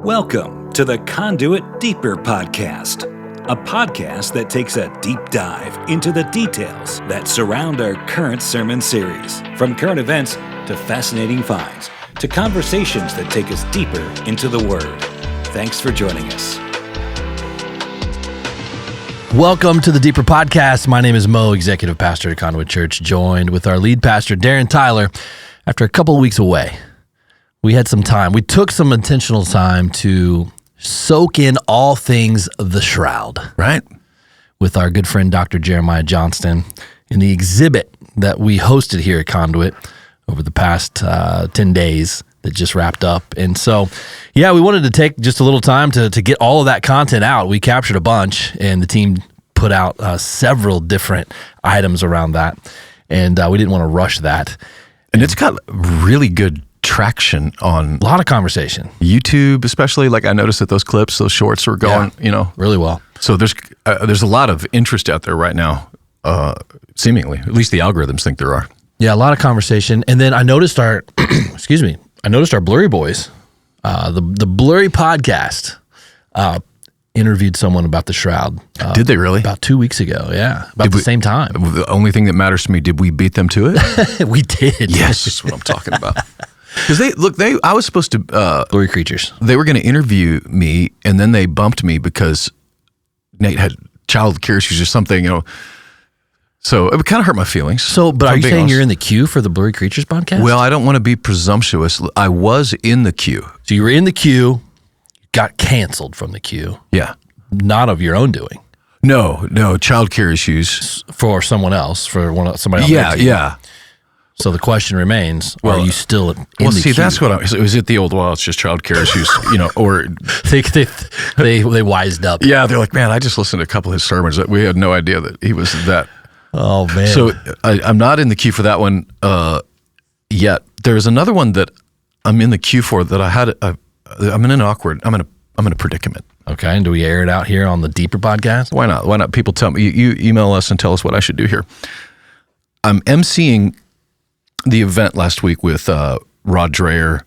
Welcome to the Conduit Deeper podcast, a podcast that takes a deep dive into the details that surround our current sermon series, from current events to fascinating finds to conversations that take us deeper into the Word. Thanks for joining us. Welcome to the Deeper Podcast. My name is Mo, Executive Pastor at Conduit Church, joined with our lead pastor, Darren Tyler. After a couple of weeks away, we had some time. We took some intentional time to soak in all things the shroud. Right. With our good friend, Dr. Jeremiah Johnston, in the exhibit that we hosted here at Conduit over the past 10 days that just wrapped up. And so, yeah, we wanted to take just a little time to get all of that content out. We captured a bunch, and the team put out several different items around that. And we didn't want to rush that. And it's got really good traction on a lot of conversation. YouTube, especially. Like I noticed that those clips, those shorts were going, really well. So there's a lot of interest out there right now, seemingly. At least the algorithms think there are. Yeah, a lot of conversation. And then I noticed our, our Blurry Boys, the Blurry podcast, interviewed someone about the shroud. Did they really? About 2 weeks ago, yeah. About the same time. The only thing that matters to me, did we beat them to it? We did. Yes, that's what I'm talking about. Because I was supposed to... Blurry creatures. They were going to interview me, and then they bumped me because Nate had child care issues or something, So it kind of hurt my feelings. So, but are you saying you're in the queue for the Blurry Creatures podcast? Well, I don't want to be presumptuous. I was in the queue. So you were in the queue, got canceled from the queue. Yeah. Not of your own doing. No, child care issues. For someone else, somebody else. Yeah. So the question remains, are you still in the queue? That's what was it the old, it's just child care issues, or... they wised up. Yeah, they're like, man, I just listened to a couple of his sermons. That we had no idea that he was that... Oh, man. So I'm not in the queue for that one yet. There's another one that I'm in the queue for that I'm in a predicament. Okay, and do we air it out here on the Deeper podcast? Why not? People tell me, you email us and tell us what I should do here. I'm emceeing the event last week with Rod Dreher.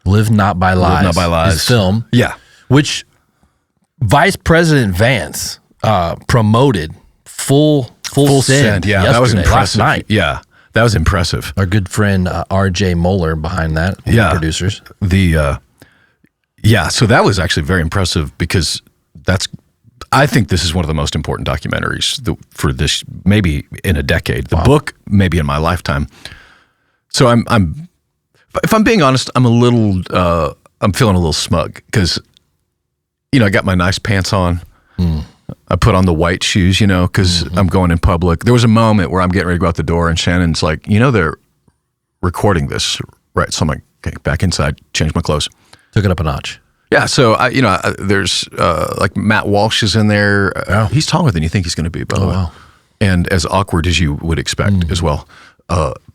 Live Not by Lies. His film. Yeah. Which Vice President Vance promoted full send. Yeah, that was impressive. Last night. Yeah, that was impressive. Our good friend R.J. Moeller behind that. Producers. So that was actually very impressive because I think this is one of the most important documentaries for this, maybe in a decade. The book, maybe in my lifetime. So if I'm being honest, I'm feeling a little smug because, I got my nice pants on. I put on the white shoes, because I'm going in public. There was a moment where I'm getting ready to go out the door, and Shannon's like, they're recording this, right? So I'm like, okay, back inside, change my clothes. Took it up a notch. Yeah, so there's like Matt Walsh is in there. He's taller than you think he's going to be, by the way. Wow. And as awkward as you would expect as well.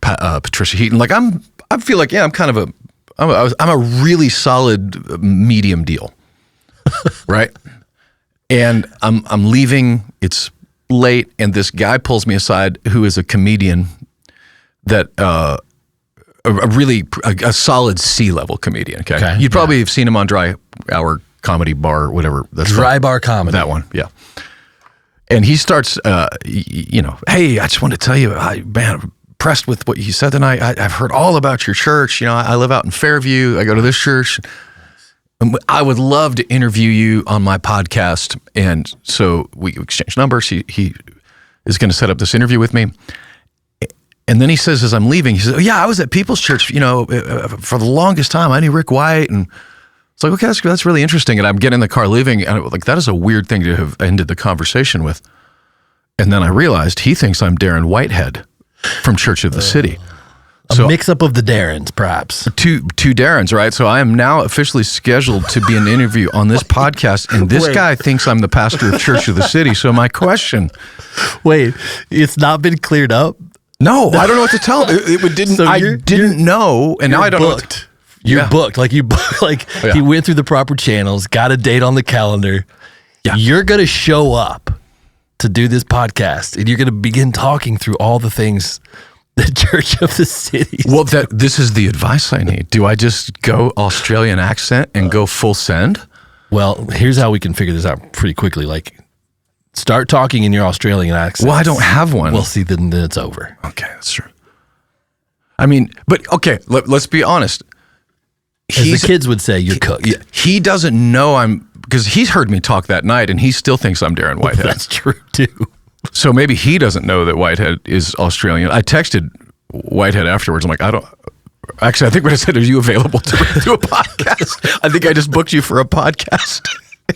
Patricia Heaton. Like I feel like I'm kind of I'm a really solid medium deal, right? And I'm leaving. It's late, and this guy pulls me aside, who is a comedian that a solid C-level comedian. Okay? You'd probably have seen him on Dry Hour Comedy Bar, whatever. That's Dry Bar Comedy. That one, yeah. And he starts, hey, I just want to tell you, man, impressed with what you said tonight. I've heard all about your church. I live out in Fairview. I go to this church. I would love to interview you on my podcast. And so we exchanged numbers. He is going to set up this interview with me. And then he says, as I'm leaving, he says, I was at People's Church, for the longest time. I knew Rick White. And it's like, okay, that's really interesting. And I'm getting in the car leaving, and I'm like, that is a weird thing to have ended the conversation with. And then I realized he thinks I'm Darren Whitehead from Church of the City. A mix-up of the Darrens, perhaps. Two Darrens, right? So I am now officially scheduled to be an interview on this podcast, and this guy thinks I'm the pastor of Church of the City. So my question... Wait, it's not been cleared up? No, I don't know what to tell him. I didn't know, and now I don't know. You're booked. Like, he went through the proper channels, got a date on the calendar. Yeah. You're going to show up to do this podcast, and you're going to begin talking through all the things The Church of the Cities. Well, this is the advice I need. Do I just go Australian accent and go full send? Well, here's how we can figure this out pretty quickly. Like, start talking in your Australian accent. Well, I don't have one. Well, see, then it's over. Okay, that's true. I mean, but okay, let's be honest. As the kids would say, you're cooked. He doesn't know because he's heard me talk that night and he still thinks I'm Darren Whitehead. That's true, too. So maybe he doesn't know that Whitehead is Australian. I texted Whitehead afterwards. I'm like, actually, I think what I said, are you available to do a podcast? I think I just booked you for a podcast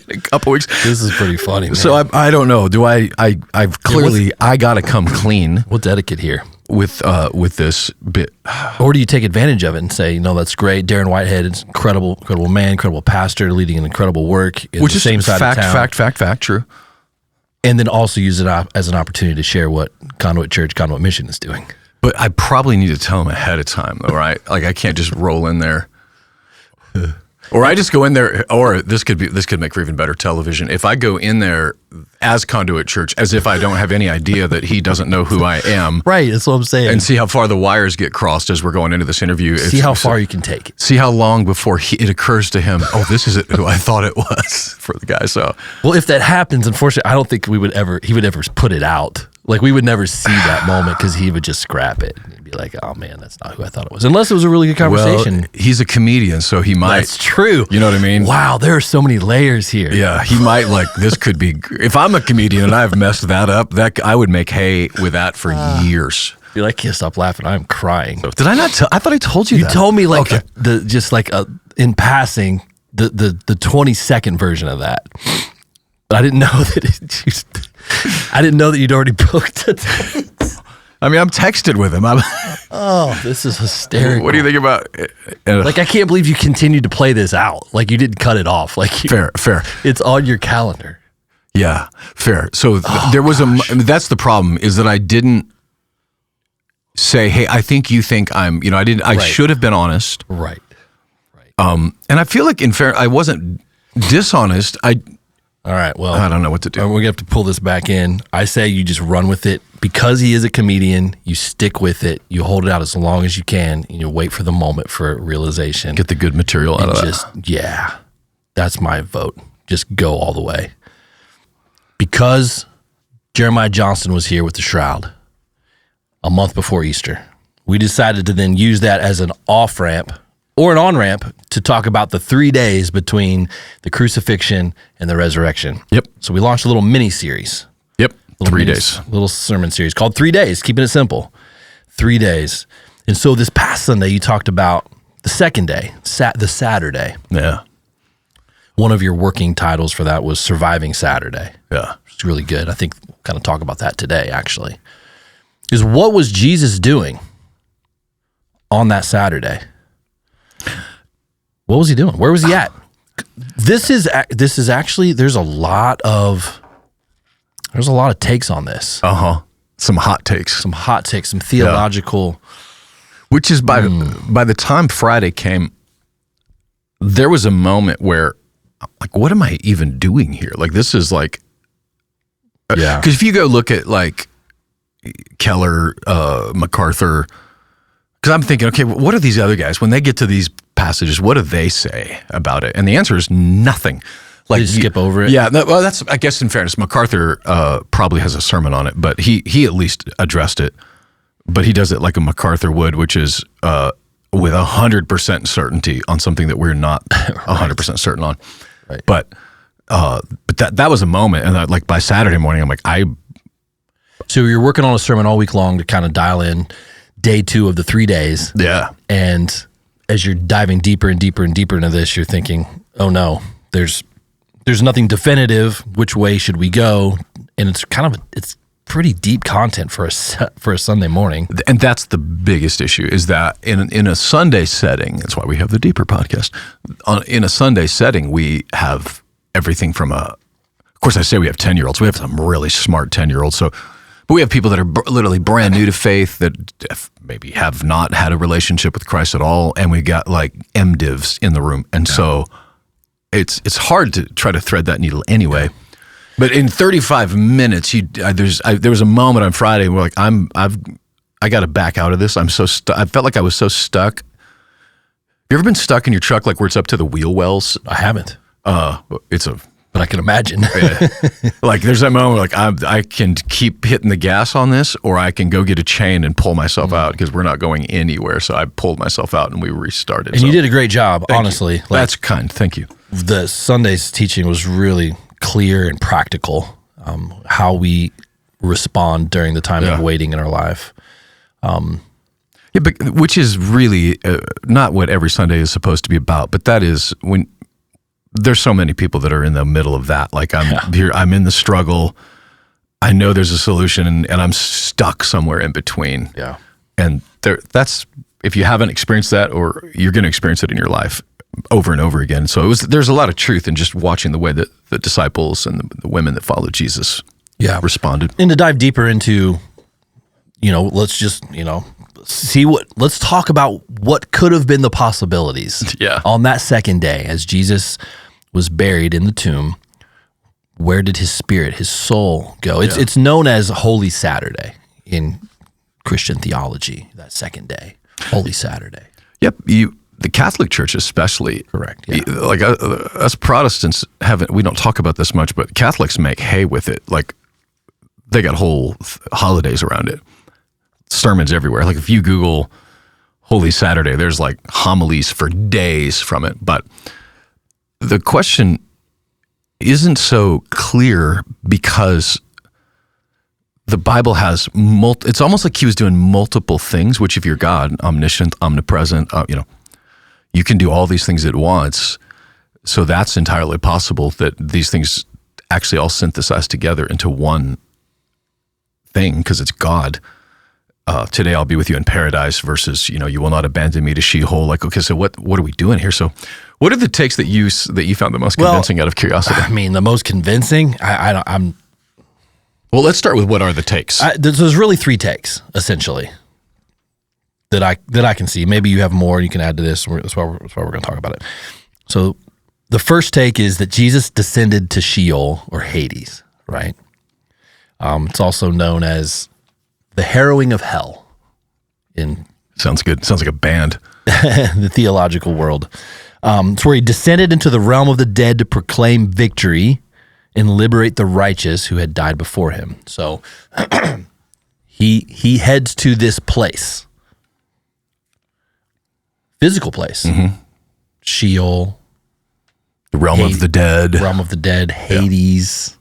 in a couple weeks. This is pretty funny, man. So I don't know. Do I've clearly, I got to come clean. What's etiquette here? With this bit. Or do you take advantage of it and say, no, that's great. Darren Whitehead is incredible man, incredible pastor, leading an incredible work in Which the is same side of town. Fact, true. And then also use it as an opportunity to share what Conduit Church, Conduit Mission is doing. But I probably need to tell him ahead of time, though, right? Like I can't just roll in there. Or I just go in there, or this could make for even better television. If I go in there as Conduit Church, as if I don't have any idea that he doesn't know who I am. Right, that's what I'm saying. And see how far the wires get crossed as we're going into this interview. See how far you can take it. See how long before it occurs to him, oh, this is who I thought it was for the guy. So, well, if that happens, unfortunately, I don't think he would ever put it out. Like we would never see that moment because he would just scrap it and be like, "Oh man, that's not who I thought it was." Unless it was a really good conversation. Well, he's a comedian, so he might. That's true. You know what I mean? Wow, there are so many layers here. Yeah, he might this could be. If I'm a comedian and I've messed that up, I would make hay with that for years. You're like, "Yeah, stop laughing. I'm crying." Did I not? I thought I told you. You that. told me like Okay. in passing the 20-second version of that. But I didn't know that I didn't know that you'd already booked it. I mean, I'm texted with him. This is hysterical. What do you think about? Like, I can't believe you continued to play this out. Like, you didn't cut it off. Like, fair. It's on your calendar. Yeah, fair. So there was that's the problem, is that I didn't say, hey, I think you think I'm, I should have been honest. Right. And I feel like I wasn't dishonest. All right, well, I don't know what to do. We're going to have to pull this back in. I say you just run with it. Because he is a comedian, you stick with it. You hold it out as long as you can, and you wait for the moment for realization. Get the good material out of that. Yeah, that's my vote. Just go all the way. Because Jeremiah Johnston was here with the Shroud a month before Easter, we decided to then use that as an off-ramp or an on-ramp to talk about the 3 days between the crucifixion and the resurrection. Yep. So we launched a little mini-series. Yep. 3 days. Little sermon series called 3 days, keeping it simple. 3 days. And so this past Sunday, you talked about the second day, the Saturday. Yeah. One of your working titles for that was Surviving Saturday. Yeah. It's really good. I think we'll kind of talk about that today, actually. Is what was Jesus doing on that Saturday? What was he doing? Where was he at? This is actually, there's a lot of takes on this. Some hot takes. Some theological. Which is by the time Friday came, there was a moment where, like, what am I even doing here? Like, this is like, yeah. Because if you go look at like Keller, MacArthur, because I'm thinking, okay, what are these other guys when they get to these passages? What do they say about it? And the answer is nothing. Like, you skip over it. Yeah. Well, that's, I guess, in fairness, MacArthur probably has a sermon on it, but he at least addressed it. But he does it like a MacArthur would, which is with 100% certainty on something that we're not 100% certain on. Right. But that was a moment, and like by Saturday morning, I'm like, So you're working on a sermon all week long to kind of dial in day 2 of the 3 days. Yeah. And as you're diving deeper and deeper and deeper into this, you're thinking, oh no, there's nothing definitive. Which way should we go? And it's pretty deep content for a Sunday morning. And that's the biggest issue, is that in a Sunday setting, that's why we have the Deeper podcast. In a Sunday setting, we have everything from of course I say we have 10-year-olds. We have some really smart 10-year-olds. But we have people that are literally brand new to faith that maybe have not had a relationship with Christ at all. And we got like MDivs in the room. And so it's hard to try to thread that needle anyway. But in 35 minutes, there was a moment on Friday where like I got to back out of this. I'm so stuck. I felt like I was so stuck. You ever been stuck in your truck, like where it's up to the wheel wells? I haven't. But I can imagine. Like there's that moment where like I can keep hitting the gas on this, or I can go get a chain and pull myself out because we're not going anywhere. So I pulled myself out and we restarted. And you did a great job, honestly. Like, that's kind. Thank you. The Sunday's teaching was really clear and practical, how we respond during the time of waiting in our life. Yeah, but which is really not what every Sunday is supposed to be about. But that is when there's so many people that are in the middle of that. Like I'm here, I'm in the struggle. I know there's a solution, and I'm stuck somewhere in between. Yeah, and that's if you haven't experienced that, or you're going to experience it in your life over and over again. So there's a lot of truth in just watching the way that the disciples and the women that followed Jesus responded. And to dive deeper into, let's just, let's talk about what could have been the possibilities on that second day as Jesus was buried in the tomb. Where did his spirit, his soul go? It's known as Holy Saturday in Christian theology, that second day, Holy Saturday. Yep. The Catholic Church especially. Correct. Yeah. Like us Protestants we don't talk about this much, but Catholics make hay with it. Like they got whole holidays around it. Sermons everywhere. Like if you Google Holy Saturday, there's like homilies for days from it. But the question isn't so clear because the Bible has it's almost like he was doing multiple things, which if you're God, omniscient, omnipresent, you can do all these things at once. So that's entirely possible that these things actually all synthesize together into one thing because it's God. Today I'll be with you in paradise versus, you will not abandon me to Sheol. Like, okay, so what are we doing here? So what are the takes that you found the most convincing out of curiosity? I mean, the most convincing, Well, let's start with what are the takes? There's really three takes, essentially, that I can see. Maybe you have more and you can add to this. That's why we're going to talk about it. So the first take is that Jesus descended to Sheol or Hades, right? It's also known as the harrowing of hell. Sounds good. Sounds like a band. The theological world. It's where he descended into the realm of the dead to proclaim victory and liberate the righteous who had died before him. So he heads to this place. Physical place. Mm-hmm. Sheol. The realm of the dead. Realm of the dead, Hades.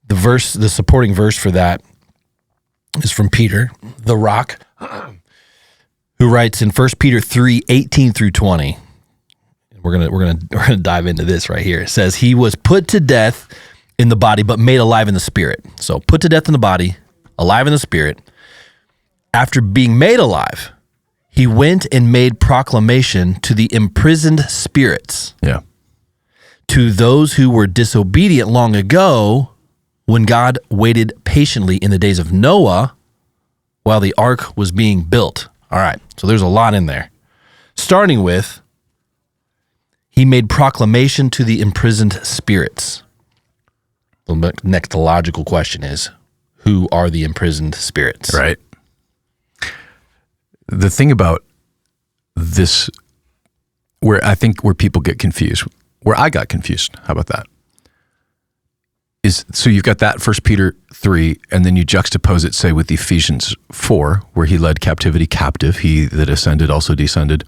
Yeah. The supporting verse for that is from Peter, the Rock, who writes in 1 Peter 3:18 through 20. We're gonna dive into this right here. It says, he was put to death in the body, but made alive in the spirit. So put to death in the body, alive in the spirit. After being made alive, he went and made proclamation to the imprisoned spirits. Yeah. To those who were disobedient long ago, when God waited patiently in the days of Noah while the ark was being built. All right, so there's a lot in there. Starting with, he made proclamation to the imprisoned spirits. The next logical question is, who are the imprisoned spirits? Right. The thing about this, where people get confused, where I got confused, how about that? So you've got that 1 Peter 3, and then you juxtapose it, say, with Ephesians 4, where he led captivity captive. He that ascended also descended.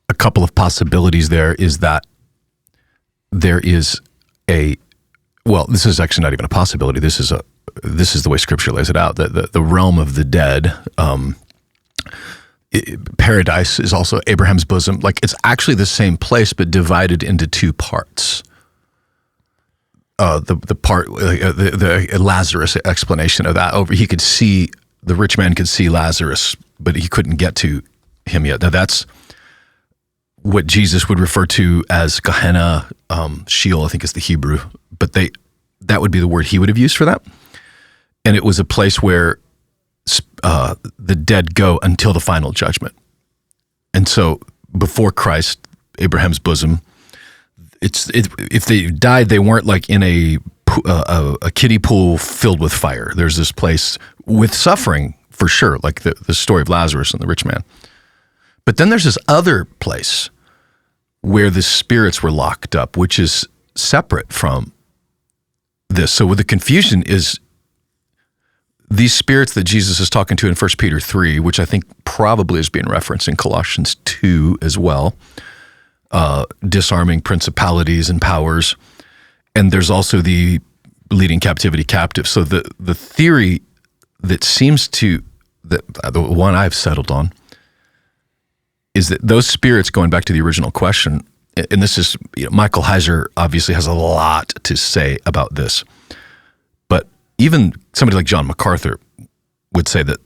A couple of possibilities there is that there is this is actually not even a possibility. This is the way Scripture lays it out. That the realm of the dead, paradise is also Abraham's bosom. Like it's actually the same place, but divided into two parts. The Lazarus explanation of that. He could see, the rich man could see Lazarus, but he couldn't get to him yet. Now that's what Jesus would refer to as Gehenna, Sheol, I think is the Hebrew, but that would be the word he would have used for that. And it was a place where the dead go until the final judgment. And so before Christ, Abraham's bosom, if they died, they weren't like in a kiddie pool filled with fire. There's this place with suffering for sure, like the story of Lazarus and the rich man. But then there's this other place where the spirits were locked up, which is separate from this. So with the confusion is these spirits that Jesus is talking to in 1 Peter 3, which I think probably is being referenced in Colossians 2 as well, disarming principalities and powers. And there's also the leading captivity captive. So the theory that seems to, the one I've settled on, is that those spirits, going back to the original question, and this is, Michael Heiser obviously has a lot to say about this, but even somebody like John MacArthur would say that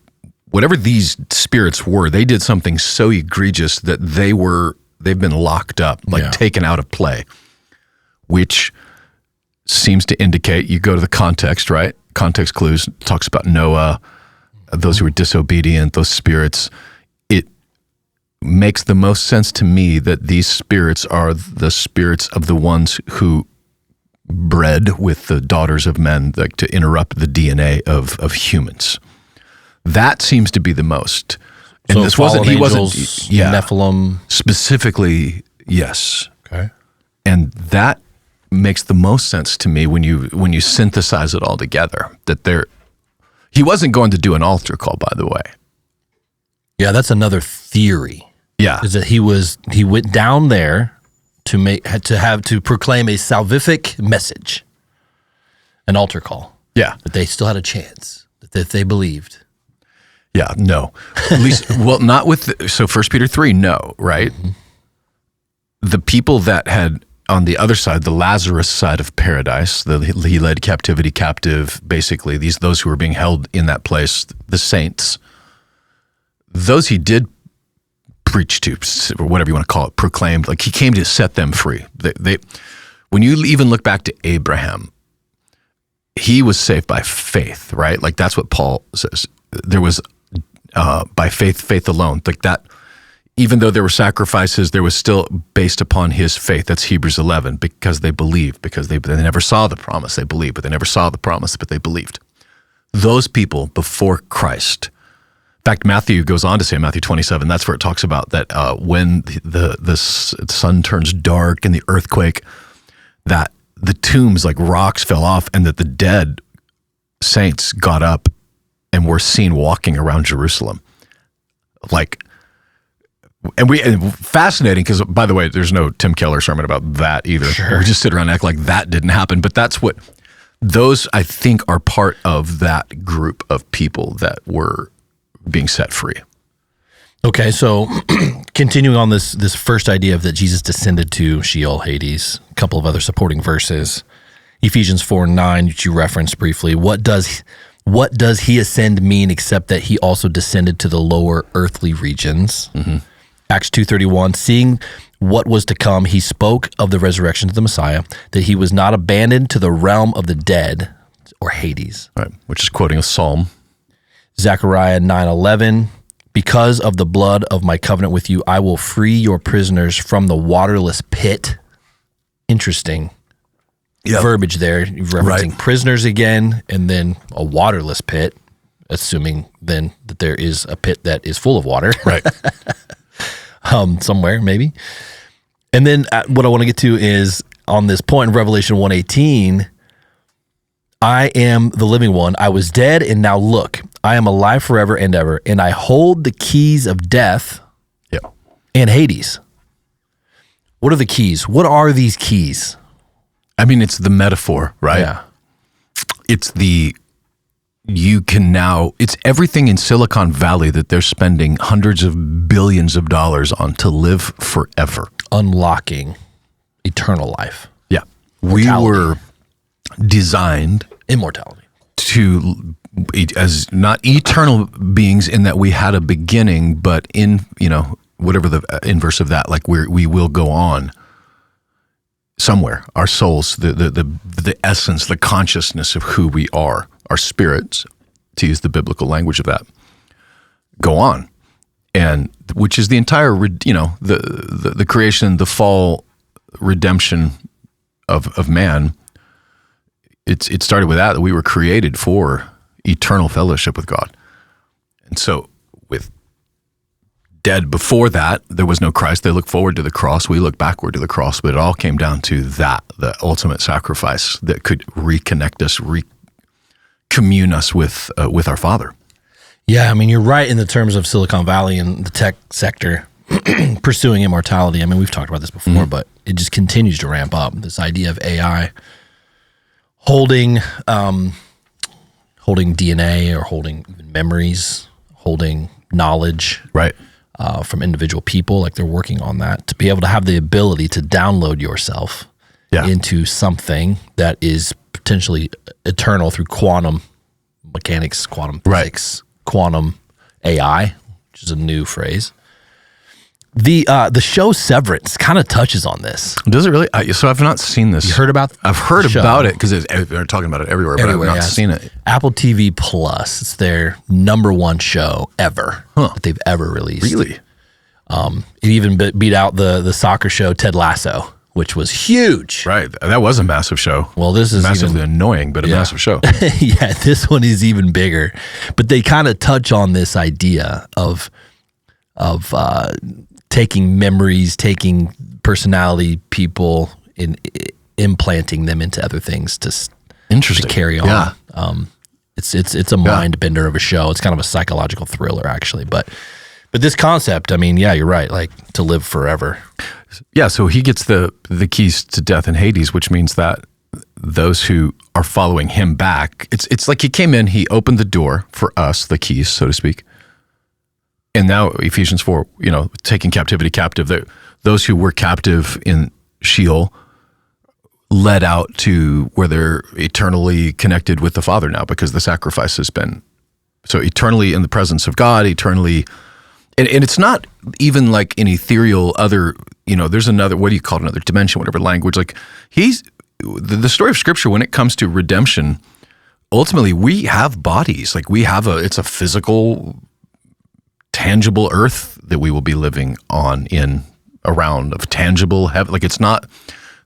whatever these spirits were, they did something so egregious that they've been locked up, taken out of play, which seems to indicate, you go to the context, right? Context clues, talks about Noah, those who were disobedient, those spirits. It makes the most sense to me that these spirits are the spirits of the ones who bred with the daughters of men, like to interrupt the DNA of humans. That seems to be the most. And so this Nephilim specifically, yes. Okay. And that makes the most sense to me when you synthesize it all together. That he wasn't going to do an altar call, by the way. Yeah, that's another theory. Yeah, is that he went down there to proclaim a salvific message, an altar call. Yeah, that they still had a chance, that they believed. Yeah, no. At least, well, not with, so 1 Peter 3, no, right? Mm-hmm. The people that had, on the other side, the Lazarus side of paradise, he led captivity captive, basically, those who were being held in that place, the saints, those he did preach to, or whatever you want to call it, proclaimed, like he came to set them free. They when you even look back to Abraham, he was saved by faith, right? Like that's what Paul says. There was by faith alone. Like that, even though there were sacrifices, there was still based upon his faith. That's Hebrews 11, because they believed, because they never saw the promise. They believed, but they never saw the promise, but they believed. Those people before Christ. In fact, Matthew goes on to say in Matthew 27, that's where it talks about that when the sun turns dark and the earthquake, that the tombs, like rocks, fell off, and that the dead saints got up and were seen walking around Jerusalem. Like, and fascinating, because, by the way, there's no Tim Keller sermon about that either. Sure. We just sit around and act like that didn't happen, but that's what, those, I think, are part of that group of people that were being set free. Okay, so continuing on this first idea of that Jesus descended to Sheol, Hades, a couple of other supporting verses, Ephesians 4:9, which you referenced briefly. What does he ascend mean except that he also descended to the lower earthly regions? Mm-hmm. Acts 2:31, seeing what was to come, he spoke of the resurrection of the Messiah, that he was not abandoned to the realm of the dead, or Hades. Right, which is quoting a psalm. Zechariah 9:11, because of the blood of my covenant with you, I will free your prisoners from the waterless pit. Interesting verbiage there. You're referencing prisoners again, and then a waterless pit, assuming then that there is a pit that is full of water. Right. Somewhere, maybe. And then what I want to get to is on this point in Revelation 1:18, I am the living one. I was dead, and now look, I am alive forever and ever, and I hold the keys of death and Hades. What are the keys? What are these keys? I mean, it's the metaphor, right? Yeah. It's it's everything in Silicon Valley that they're spending hundreds of billions of dollars on to live forever. Unlocking eternal life. Yeah. Mortality. We were designed immortality as not eternal beings in that we had a beginning, but in, whatever the inverse of that, like we will go on somewhere. Our souls, the essence, the consciousness of who we are, our spirits, to use the biblical language of that, go on. And which is the entire, the creation, the fall, redemption of man. It started with that we were created for eternal fellowship with God. And so with dead before that, there was no Christ. They look forward to the cross. We look backward to the cross, but it all came down to that, the ultimate sacrifice that could reconnect us, commune us with our Father. Yeah, I mean, you're right in the terms of Silicon Valley and the tech sector pursuing immortality. I mean, we've talked about this before, but it just continues to ramp up. This idea of AI holding DNA or holding even memories, holding knowledge, Right. From individual people, like they're working on that to be able to have the ability to download yourself into something that is potentially eternal through quantum mechanics, quantum physics, quantum AI, which is a new phrase. The show Severance kind of touches on this. Does it really? So I've not seen this. You heard about? I've heard about it because they're talking about it everywhere, but I've not seen it. Apple TV Plus. It's their #1 show ever that they've ever released. Really? It even beat out the soccer show Ted Lasso, which was huge. Right. That was a massive show. Well, this is massively annoying, but a massive show. Yeah, this one is even bigger. But they kind of touch on this idea of taking memories, taking personality, people, implanting them into other things to carry on. Yeah. It's a mind bender of a show. It's kind of a psychological thriller, actually. But this concept, I mean, yeah, you're right. Like to live forever. Yeah. So he gets the keys to death and Hades, which means that those who are following him back, it's like he came in, he opened the door for us, the keys, so to speak. And now Ephesians 4, taking captivity captive, those who were captive in Sheol led out to where they're eternally connected with the Father now because the sacrifice has been, so eternally in the presence of God, eternally, and it's not even like an ethereal other, there's another, what do you call it, another dimension, whatever language, like the story of Scripture when it comes to redemption, ultimately we have bodies, like it's a physical, tangible earth that we will be living on around of tangible heaven. Like it's not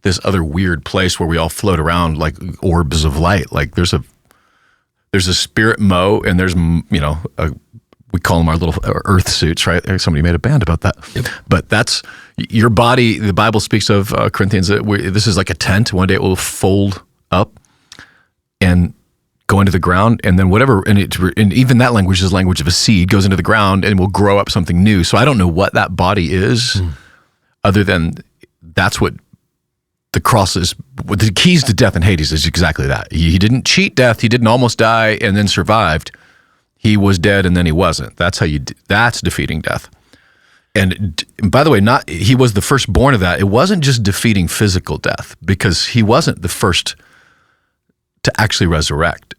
this other weird place where we all float around like orbs of light. Like there's a spirit mo and there's, we call them our little earth suits, right? Somebody made a band about that. Yep. But that's your body. The Bible speaks of Corinthians, this is like a tent. One day it will fold up and go into the ground, and then whatever, and even that language is language of a seed, goes into the ground and will grow up something new. So I don't know what that body is, other than that's what the cross is. The keys to death and Hades is exactly that. He didn't cheat death. He didn't almost die and then survived. He was dead and then he wasn't. That's that's defeating death. And by the way, he was the firstborn of that. It wasn't just defeating physical death, because he wasn't the first to actually resurrect.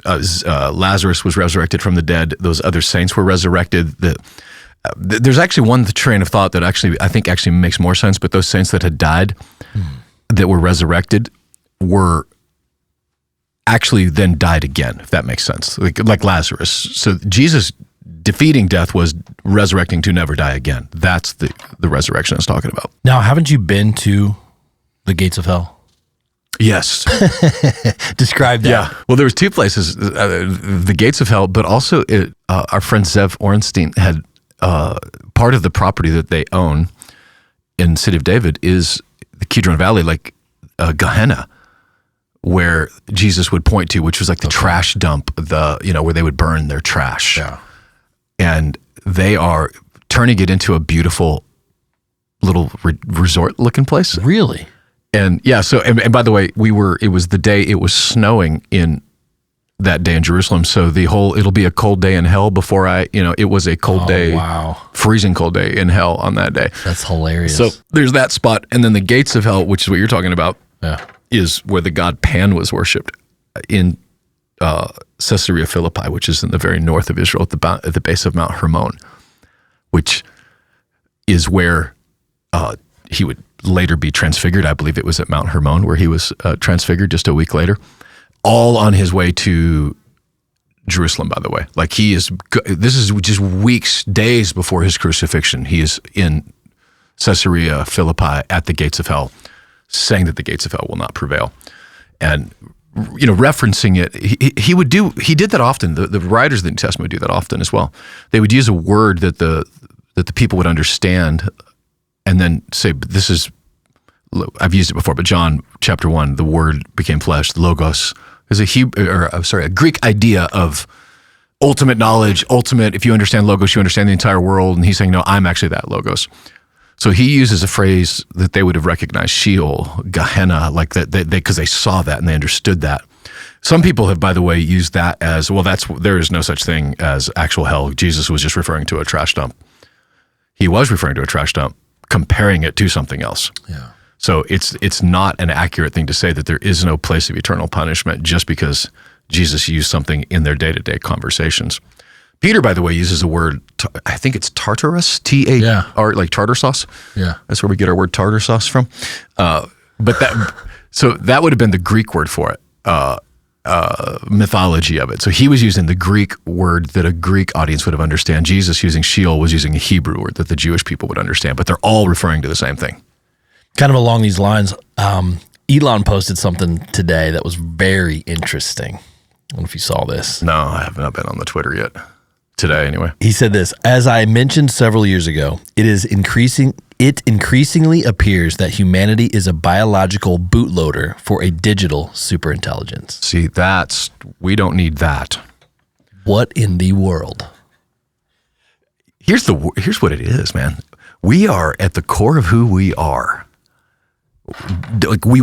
Lazarus was resurrected from the dead. Those other saints were resurrected. There's actually one train of thought that I think makes more sense, but those saints that had died that were resurrected were actually then died again, if that makes sense, like Lazarus. So Jesus defeating death was resurrecting to never die again. That's the resurrection I was talking about. Now, haven't you been to the gates of hell? Yes. Describe that. Yeah. Well, there was two places, the gates of hell, but also our friend Zev Orenstein had part of the property that they own in City of David is the Kidron Valley, like Gehenna, where Jesus would point to, which was like the trash dump, where they would burn their trash. Yeah. And they are turning it into a beautiful little resort-looking place. Really? And yeah, so and by the way, it was the day it was snowing in that day in Jerusalem. So it'll be a cold day in hell before it was a cold day, freezing cold day in hell on that day. That's hilarious. So there's that spot. And then the gates of hell, which is what you're talking about, is where the god Pan was worshipped in Caesarea Philippi, which is in the very north of Israel at the base of Mount Hermon, which is where he would later be transfigured. I believe it was at Mount Hermon where he was transfigured just a week later, all on his way to Jerusalem, by the way. Like this is just days before his crucifixion. He is in Caesarea Philippi at the gates of hell, saying that the gates of hell will not prevail. And referencing it. He did that often. The writers of the New Testament would do that often as well. They would use a word that the people would understand, and then say, "This is." I've used it before, but John chapter 1, the Word became flesh. Logos is a Greek idea of ultimate knowledge. Ultimate. If you understand Logos, you understand the entire world. And he's saying, "No, I'm actually that Logos." So he uses a phrase that they would have recognized, Sheol, Gehenna, like that, because they saw that and they understood that. Some people have, by the way, used that as, well, there is no such thing as actual hell. Jesus was just referring to a trash dump. He was referring to a trash dump, comparing it to something else. Yeah. So it's not an accurate thing to say that there is no place of eternal punishment just because Jesus used something in their day-to-day conversations. Peter, by the way, uses a word, I think it's Tartarus, T-A-R, like tartar sauce. Yeah. That's where we get our word tartar sauce from. So that would have been the Greek word for it, mythology of it. So he was using the Greek word that a Greek audience would have understand. Jesus, using Sheol, was using a Hebrew word that the Jewish people would understand, but they're all referring to the same thing. Kind of along these lines, Elon posted something today that was very interesting. I don't know if you saw this. No, I have not been on the Twitter yet. Today, anyway. He said this: "As I mentioned several years ago, it increasingly appears that humanity is a biological bootloader for a digital superintelligence." See, we don't need that. What in the world? Here's what it is, man. We are at the core of who we are. Like we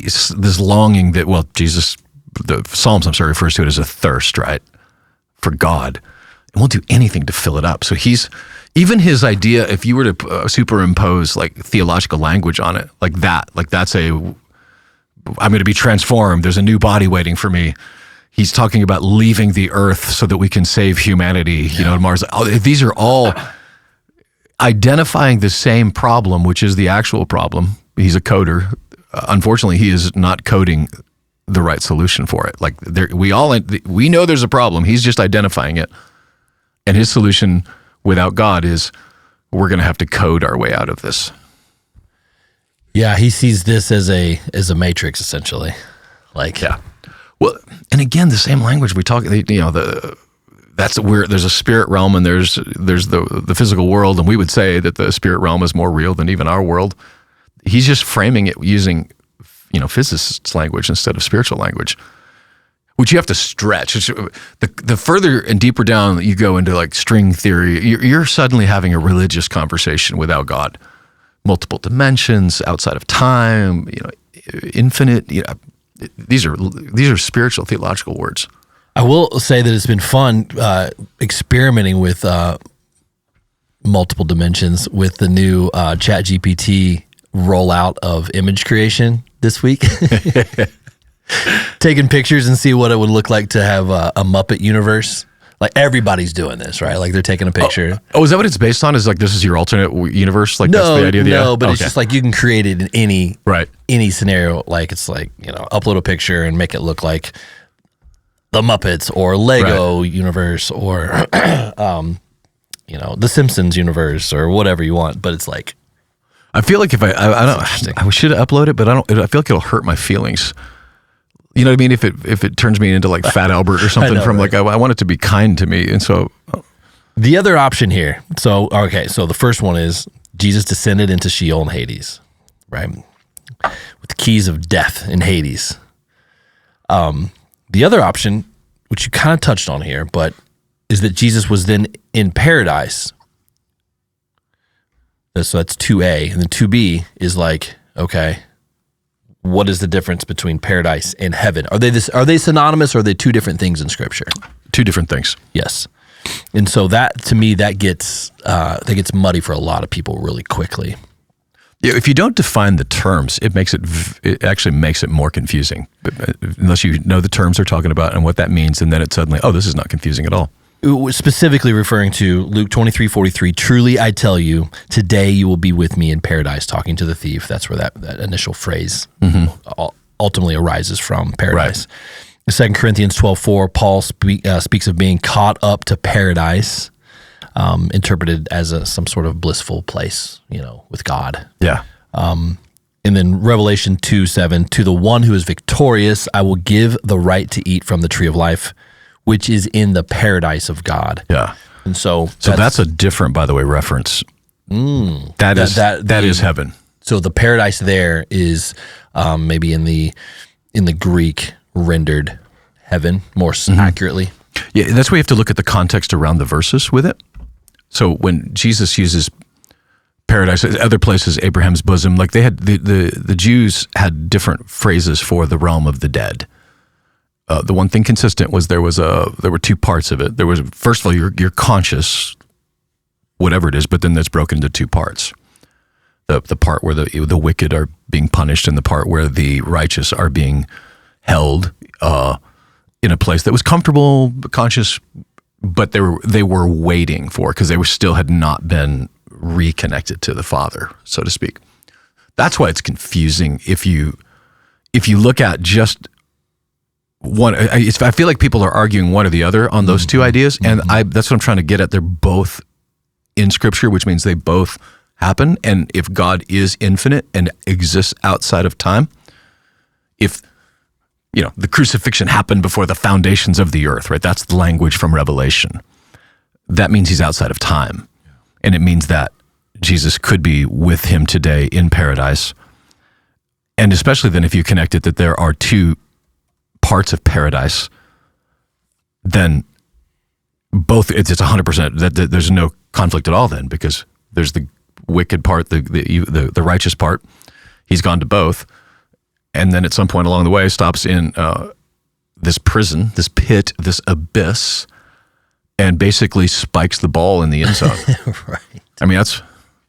this longing that, well, Jesus, the Psalms, refers to it as a thirst, right, for God. And we'll do anything to fill it up. So even his idea, if you were to superimpose like theological language on it, like that's I'm going to be transformed. There's a new body waiting for me. He's talking about leaving the earth so that we can save humanity. Yeah. Mars. These are all identifying the same problem, which is the actual problem. He's a coder. Unfortunately, he is not coding the right solution for it. Like we know there's a problem. He's just identifying it. And his solution without God is we're going to have to code our way out of this. Yeah, he sees this as a matrix, essentially. Like, yeah. Well, and again, the same language we talk. That's where there's a spirit realm and there's the physical world, and we would say that the spirit realm is more real than even our world. He's just framing it using, physicists' language instead of spiritual language, which you have to stretch. The further and deeper down you go into like string theory, you're suddenly having a religious conversation without God. Multiple dimensions, outside of time, infinite. These are spiritual theological words. I will say that it's been fun experimenting with multiple dimensions with the new ChatGPT rollout of image creation this week. Taking pictures and see what it would look like to have a Muppet universe. Like everybody's doing this, right? Like they're taking a picture. Oh, is that what it's based on? Is like this is your alternate universe? Like that's the idea? No, but it's just like you can create it in any scenario. Like it's like, upload a picture and make it look like the Muppets or Lego universe or The Simpsons universe or whatever you want. But it's like, I feel like if I should upload it, but I feel like it'll hurt my feelings. You know what I mean? If it turns me into like Fat Albert or something I want it to be kind to me. And so the other option here. So the first one is Jesus descended into Sheol and Hades, right? With the keys of death in Hades. The other option, which you kind of touched on here, but is that Jesus was then in paradise. So that's 2A. And then 2B is like, okay, what is the difference between paradise and heaven? Are they synonymous or are they two different things in Scripture? Two different things. Yes. And so that, to me, that gets muddy for a lot of people really quickly. Yeah, if you don't define the terms, it actually makes it more confusing. Unless you know the terms they're talking about and what that means, and then it suddenly, this is not confusing at all. It was specifically referring to Luke 23:43. Truly, I tell you, today you will be with me in paradise, talking to the thief. That's where that initial phrase ultimately arises from, paradise. Right. 2 Corinthians 12:4, Paul speaks of being caught up to paradise, interpreted as some sort of blissful place, with God. Yeah. And then Revelation 2:7, to the one who is victorious, I will give the right to eat from the tree of life, which is in the paradise of God. Yeah. And so that's a different, by the way, reference. That is heaven. So the paradise there is maybe in the Greek rendered heaven more accurately. Yeah, that's why you have to look at the context around the verses with it. So when Jesus uses paradise, other places, Abraham's bosom, like they had the Jews had different phrases for the realm of the dead. The one thing consistent was there were two parts of it. There was, first of all, you're conscious, whatever it is, but then that's broken into two parts. The part where the wicked are being punished, and the part where the righteous are being held in a place that was comfortable, conscious, but they were waiting for, because they still had not been reconnected to the Father, so to speak. That's why it's confusing if you look at just one. I feel like people are arguing one or the other on those two ideas, and that's what I'm trying to get at. They're both in Scripture, which means they both happen. And if God is infinite and exists outside of time, if the crucifixion happened before the foundations of the earth, right? That's the language from Revelation. That means he's outside of time. And it means that Jesus could be with him today in paradise. And especially then if you connect it that there are two parts of paradise, then both, it's 100%, that there's no conflict at all then, because there's the wicked part, the righteous part. He's gone to both. And then at some point along the way stops in this prison, this pit, this abyss, and basically spikes the ball in the end zone. Right. I mean,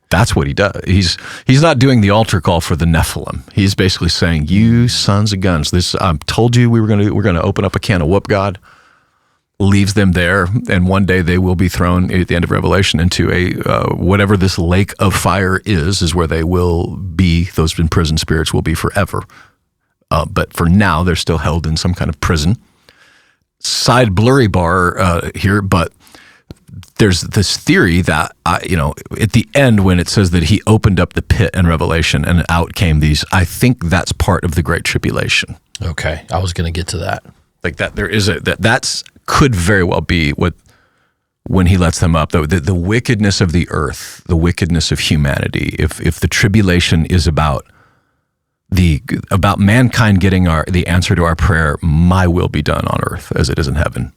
that's what he does. He's not doing the altar call for the Nephilim. He's basically saying, "You sons of guns! This I told you we're going to open up a can of whoop." God leaves them there, and one day they will be thrown at the end of Revelation into a whatever this lake of fire is where they will be. Those imprisoned spirits will be forever. But for now, they're still held in some kind of prison. Side blurry bar here, but there's this theory that, at the end when it says that he opened up the pit in Revelation and out came these, I think that's part of the Great Tribulation. Okay, I was going to get to that. Like that, there is that's could very well be what, when he lets them up, the wickedness of the earth, the wickedness of humanity. If the tribulation is about mankind getting the answer to our prayer, "My will be done on earth as it is in heaven,"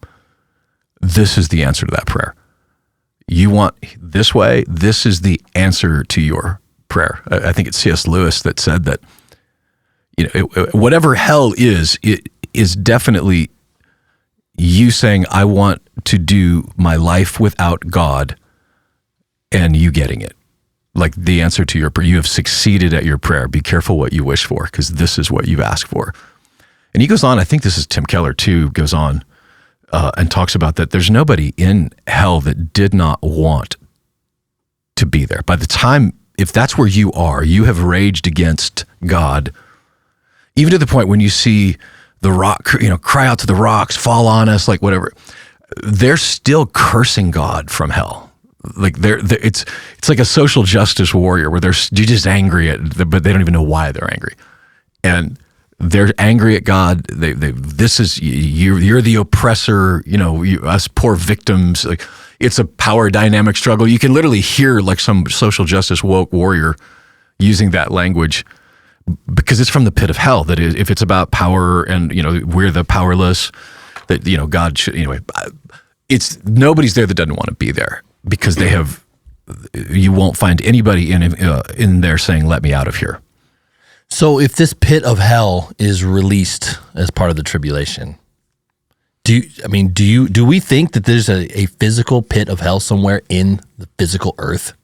this is the answer to that prayer. You want this way, this is the answer to your prayer. I think it's C.S. Lewis that said that, whatever hell is, it is definitely you saying, "I want to do my life without God," and you getting it. Like the answer to your prayer, you have succeeded at your prayer. Be careful what you wish for, because this is what you've asked for. And he goes on, I think this is Tim Keller too, goes on and talks about that there's nobody in hell that did not want to be there. By the time, if that's where you are, you have raged against God, even to the point when you see the rock, cry out to the rocks, fall on us, like whatever, they're still cursing God from hell. Like it's like a social justice warrior where you're just angry but they don't even know why they're angry, and they're angry at God. This is you're the oppressor. Us poor victims. Like it's a power dynamic struggle. You can literally hear like some social justice woke warrior using that language, because it's from the pit of hell. That is, if it's about power and we're the powerless, that God should anyway. It's nobody's there that doesn't want to be there. Because you won't find anybody in there saying, "Let me out of here." So if this pit of hell is released as part of the tribulation, do we think that there's a physical pit of hell somewhere in the physical earth?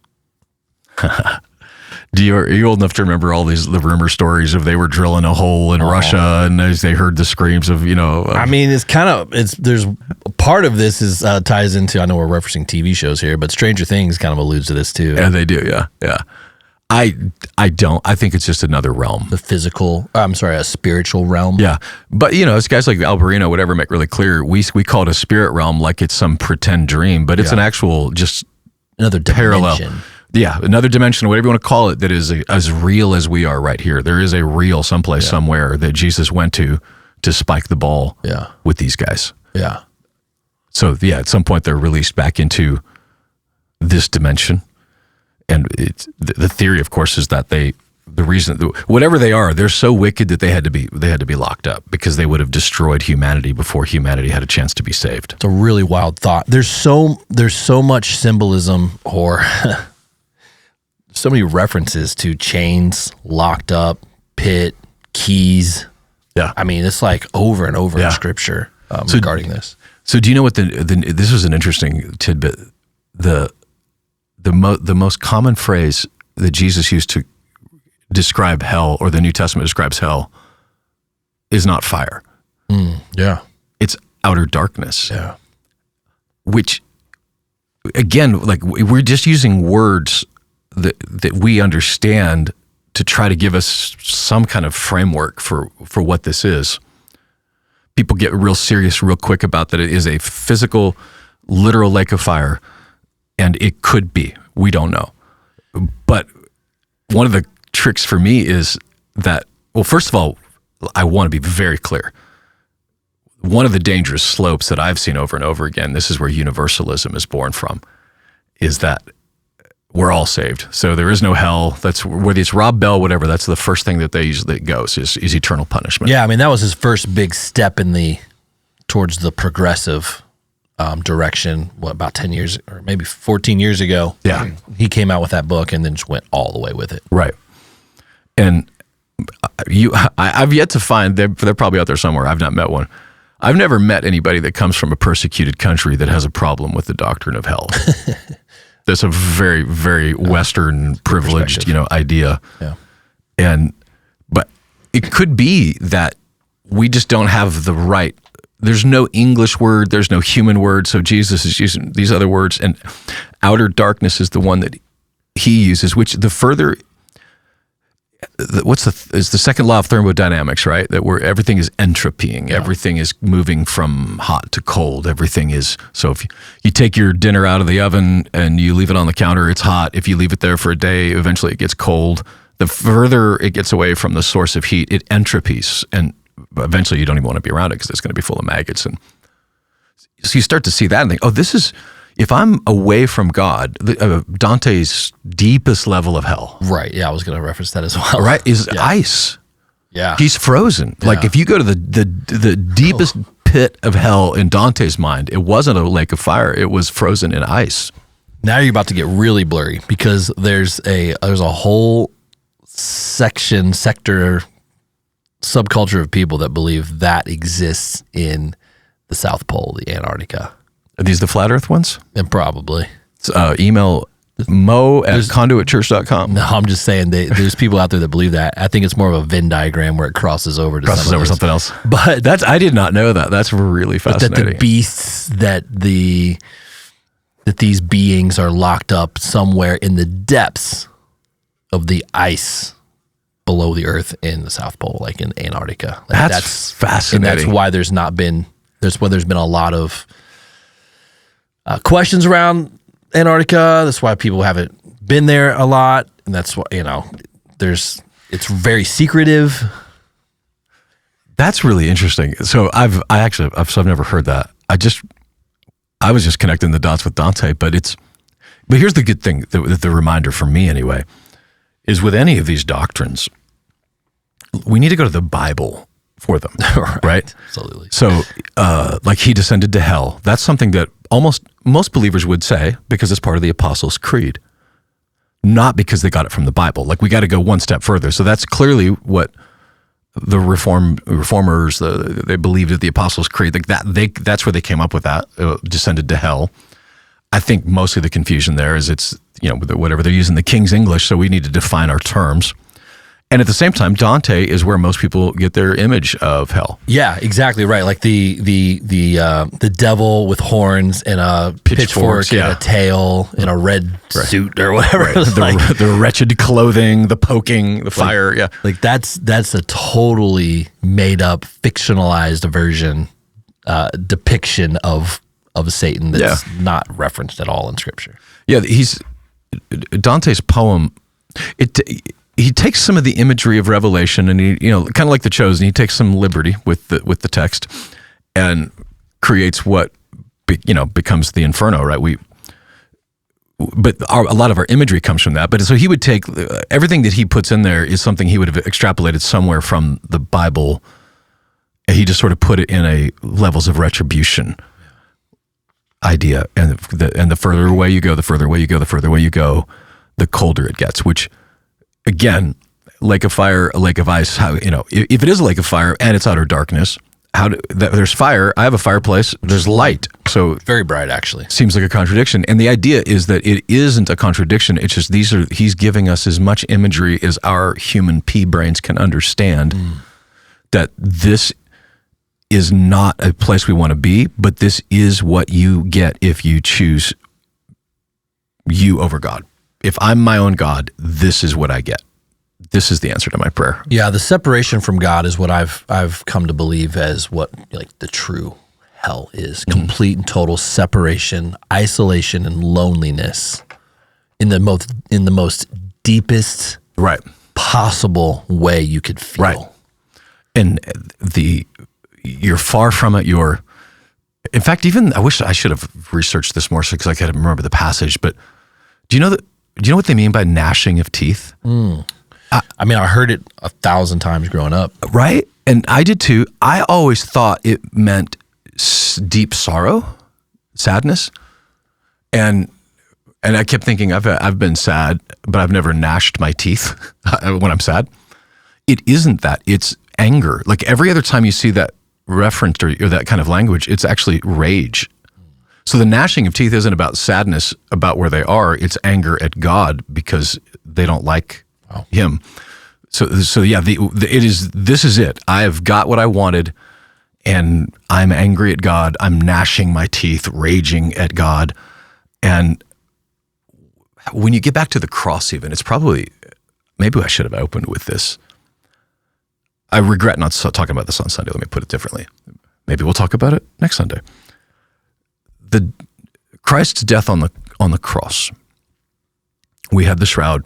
Are you old enough to remember all the rumor stories of they were drilling a hole in Russia and as they heard the screams of, there's part of this is ties into, I know we're referencing TV shows here, but Stranger Things kind of alludes to this too. Yeah, they do. Yeah. I think it's just another realm. A spiritual realm. Yeah. But, it's guys like Alberino, whatever, make really clear, we call it a spirit realm like it's some pretend dream, but it's an actual just another parallel. dimension. Yeah, another dimension, whatever you want to call it, that is as real as we are right here. There is a real someplace somewhere that Jesus went to spike the ball with these guys. Yeah. So, at some point they're released back into this dimension. And it's the theory, of course, is that whatever they are, they're so wicked that they had to be locked up because they would have destroyed humanity before humanity had a chance to be saved. It's a really wild thought. There's so much symbolism or so many references to chains, locked up, pit, keys. Yeah. I mean, it's like over and over in Scripture regarding this. So do you know what this was an interesting tidbit. The most common phrase that Jesus used to describe hell, or the New Testament describes hell, is not fire. Yeah. It's outer darkness. Yeah. Which, again, like we're just using words that we understand to try to give us some kind of framework for what this is. People get real serious real quick about that it is a physical, literal lake of fire, and it could be. We don't know. But one of the tricks for me is that, well, first of all, I want to be very clear. One of the dangerous slopes that I've seen over and over again, this is where universalism is born from, is that we're all saved. So there is no hell. That's whether it's Rob Bell, whatever, that's the first thing that they usually goes is eternal punishment. Yeah, I mean, that was his first big step towards the progressive direction, about 10 years or maybe 14 years ago. Yeah. He came out with that book and then just went all the way with it. Right. And I've yet to find, they're probably out there somewhere. I've not met one. I've never met anybody that comes from a persecuted country that has a problem with the doctrine of hell. That's a very, very Western privileged, idea. Yeah. But it could be that we just don't have the right. There's no English word. There's no human word. So Jesus is using these other words, and outer darkness is the one that he uses. Which the further, is the second law of thermodynamics, right? That where everything is entropying, everything is moving from hot to cold. Everything is, so if you take your dinner out of the oven and you leave it on the counter, it's hot. If you leave it there for a day, eventually it gets cold. The further it gets away from the source of heat, it entropies, and eventually you don't even want to be around it because it's going to be full of maggots. And so you start to see that and think, oh, this is, if I'm away from God, Dante's deepest level of hell. Right. Yeah, I was going to reference that as well. Right, is ice. Yeah. He's frozen. Yeah. Like if you go to the deepest pit of hell in Dante's mind, it wasn't a lake of fire. It was frozen in ice. Now you're about to get really blurry because there's a whole sector, subculture of people that believe that exists in the South Pole, the Antarctica. Are these the flat earth ones? And probably. Email mo@conduitchurch.com. No, I'm just saying there's people out there that believe that. I think it's more of a Venn diagram where it crosses over to something else. But I did not know that. That's really fascinating. That the beasts that these beings are locked up somewhere in the depths of the ice below the earth in the South Pole, like in Antarctica. Like that's fascinating. And that's why there's been a lot of questions around Antarctica. That's why people haven't been there a lot, and that's why it's very secretive. That's really interesting. So I've never heard that. I was just connecting the dots with Dante, but here's the good thing, the reminder for me anyway, is with any of these doctrines, we need to go to the Bible for them, right? Absolutely. So, like he descended to hell. That's something that most believers would say because it's part of the Apostles' Creed, not because they got it from the Bible. Like we got to go one step further. So that's clearly what the reformers they believed at the Apostles' Creed. Like that's where they came up with that. Descended to hell. I think mostly the confusion there is it's whatever they're using the King's English, so we need to define our terms. And at the same time, Dante is where most people get their image of hell. Yeah, exactly right. Like the devil with horns and a pitchfork and a tail and a red suit or whatever. Right. The wretched clothing, the poking, the fire. Yeah, like that's a totally made up, fictionalized version, depiction of Satan that's not referenced at all in Scripture. Yeah, Dante's poem, he takes some of the imagery of Revelation, and he, kind of like The Chosen, he takes some liberty with the text and creates what becomes the Inferno, right? But a lot of our imagery comes from that. But so he would take everything that he puts in there is something he would have extrapolated somewhere from the Bible. And he just sort of put it in a levels of retribution idea. And the further away you go, the further away you go, the further away you go, the colder it gets, which again, lake of fire, a lake of ice, if it is a lake of fire and it's outer darkness, there's fire, I have a fireplace, there's light. So very bright, actually. Seems like a contradiction. And the idea is that it isn't a contradiction. It's just he's giving us as much imagery as our human pea brains can understand, that this is not a place we want to be, but this is what you get if you choose you over God. If I'm my own God, this is what I get. This is the answer to my prayer. Yeah, the separation from God is what I've come to believe as what the true hell is. Complete and total separation, isolation, and loneliness in the most deepest possible way you could feel. Right. And you're far from it. In fact, even I wish I should have researched this more because I can't remember the passage. But do you know what they mean by gnashing of teeth? I heard it 1,000 times growing up. Right? And I did too. I always thought it meant deep sorrow, sadness. And I kept thinking, I've been sad, but I've never gnashed my teeth when I'm sad. It isn't that. It's anger. Like every other time you see that referenced or that kind of language, it's actually rage. So the gnashing of teeth isn't about sadness about where they are. It's anger at God because they don't like him. So yeah, this is it. I have got what I wanted, and I'm angry at God. I'm gnashing my teeth, raging at God. And when you get back to the cross, even it's probably, maybe I should have opened with this. I regret not talking about this on Sunday. Let me put it differently. Maybe we'll talk about it next Sunday. Christ's death on the cross. We had the shroud,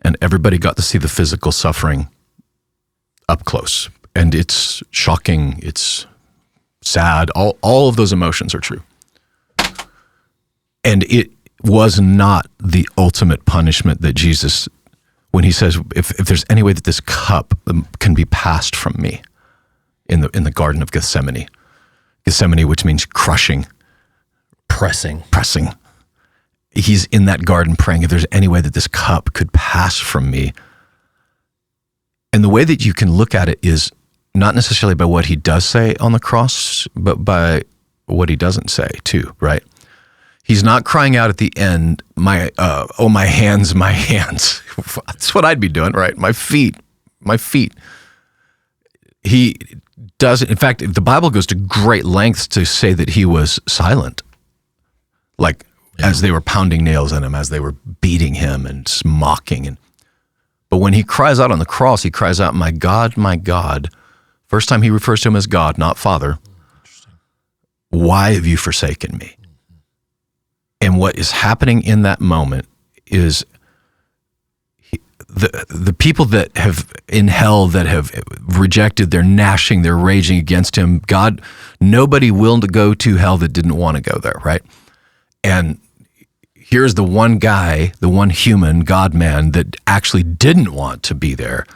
and everybody got to see the physical suffering up close. And it's shocking. It's sad. All of those emotions are true. And it was not the ultimate punishment that Jesus, when he says, if there's any way that this cup can be passed from me in the Garden of Gethsemane, which means crushing, pressing. He's in that garden praying, if there's any way that this cup could pass from me. And the way that you can look at it is not necessarily by what he does say on the cross, but by what he doesn't say too, right? He's not crying out at the end, my hands. That's what I'd be doing, right? My feet. He doesn't, in fact, the Bible goes to great lengths to say that he was silent. As they were pounding nails in him, as they were beating him and mocking. But when he cries out on the cross, he cries out, my God. First time he refers to him as God, not Father. Why have you forsaken me? And what is happening in that moment is the people that have in hell that have rejected, they're gnashing, they're raging against him. God, nobody willing to go to hell that didn't want to go there, right? And here's the one guy, the one human, God-man, that actually didn't want to be there.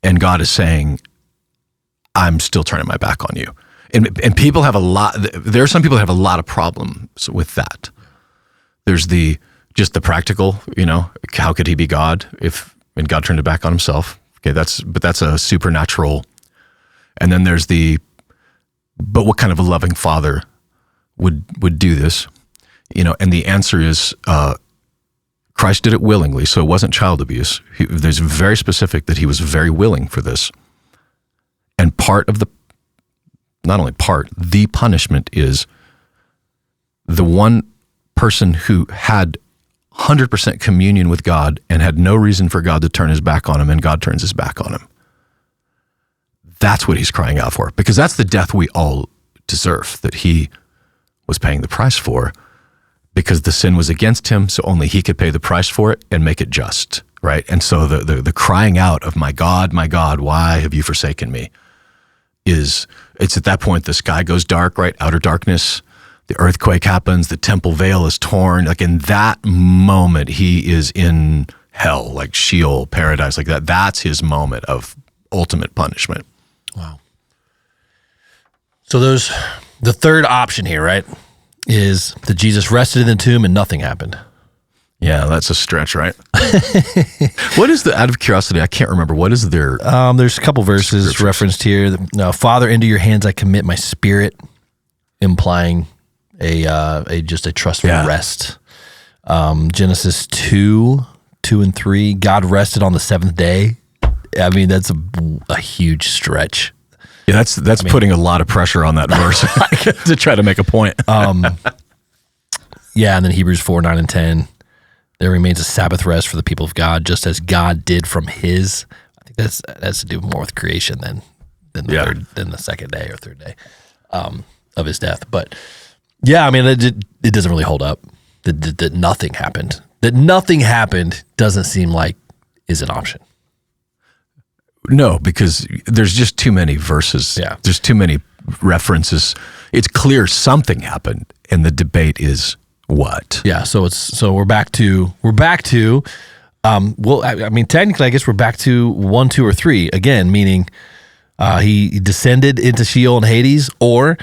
And God is saying, I'm still turning my back on you. And people have there are some people that have a lot of problems with that. There's just the practical, how could he be God and God turned it back on himself? Okay, that's a supernatural. And then there's but what kind of a loving father would do this? And the answer is Christ did it willingly, so it wasn't child abuse. There's very specific that he was very willing for this. And the punishment is the one person who had 100% communion with God and had no reason for God to turn his back on him, and God turns his back on him. That's what he's crying out for, because that's the death we all deserve, that he was paying the price for. because the sin was against him, so only he could pay the price for it and make it just, right? And so the crying out of my God, why have you forsaken me? It's at that point the sky goes dark, right? Outer darkness, the earthquake happens, the temple veil is torn. Like in that moment, he is in hell, like Sheol, paradise, like that. That's his moment of ultimate punishment. Wow. So there's the third option here, right? Is that Jesus rested in the tomb and nothing happened. Yeah, that's a stretch, right? What is out of curiosity, I can't remember, what is their... There's a couple verses referenced here. Father, into your hands I commit my spirit, implying just a trustful rest. Genesis 2 and 3, God rested on the seventh day. I mean, that's a huge stretch. Yeah, that's putting a lot of pressure on that verse to try to make a point. Yeah, and then Hebrews 4, 9, and 10. There remains a Sabbath rest for the people of God, just as God did from his. I think that has to do more with creation than the second day or third day of his death. But yeah, I mean, it doesn't really hold up that nothing happened. That nothing happened doesn't seem like is an option. No, because there's just too many verses. Yeah. There's too many references. It's clear something happened, and the debate is what? Yeah, so we're back to well, I mean, technically I guess we're back to 1, 2, or 3 again, meaning he descended into Sheol and Hades, or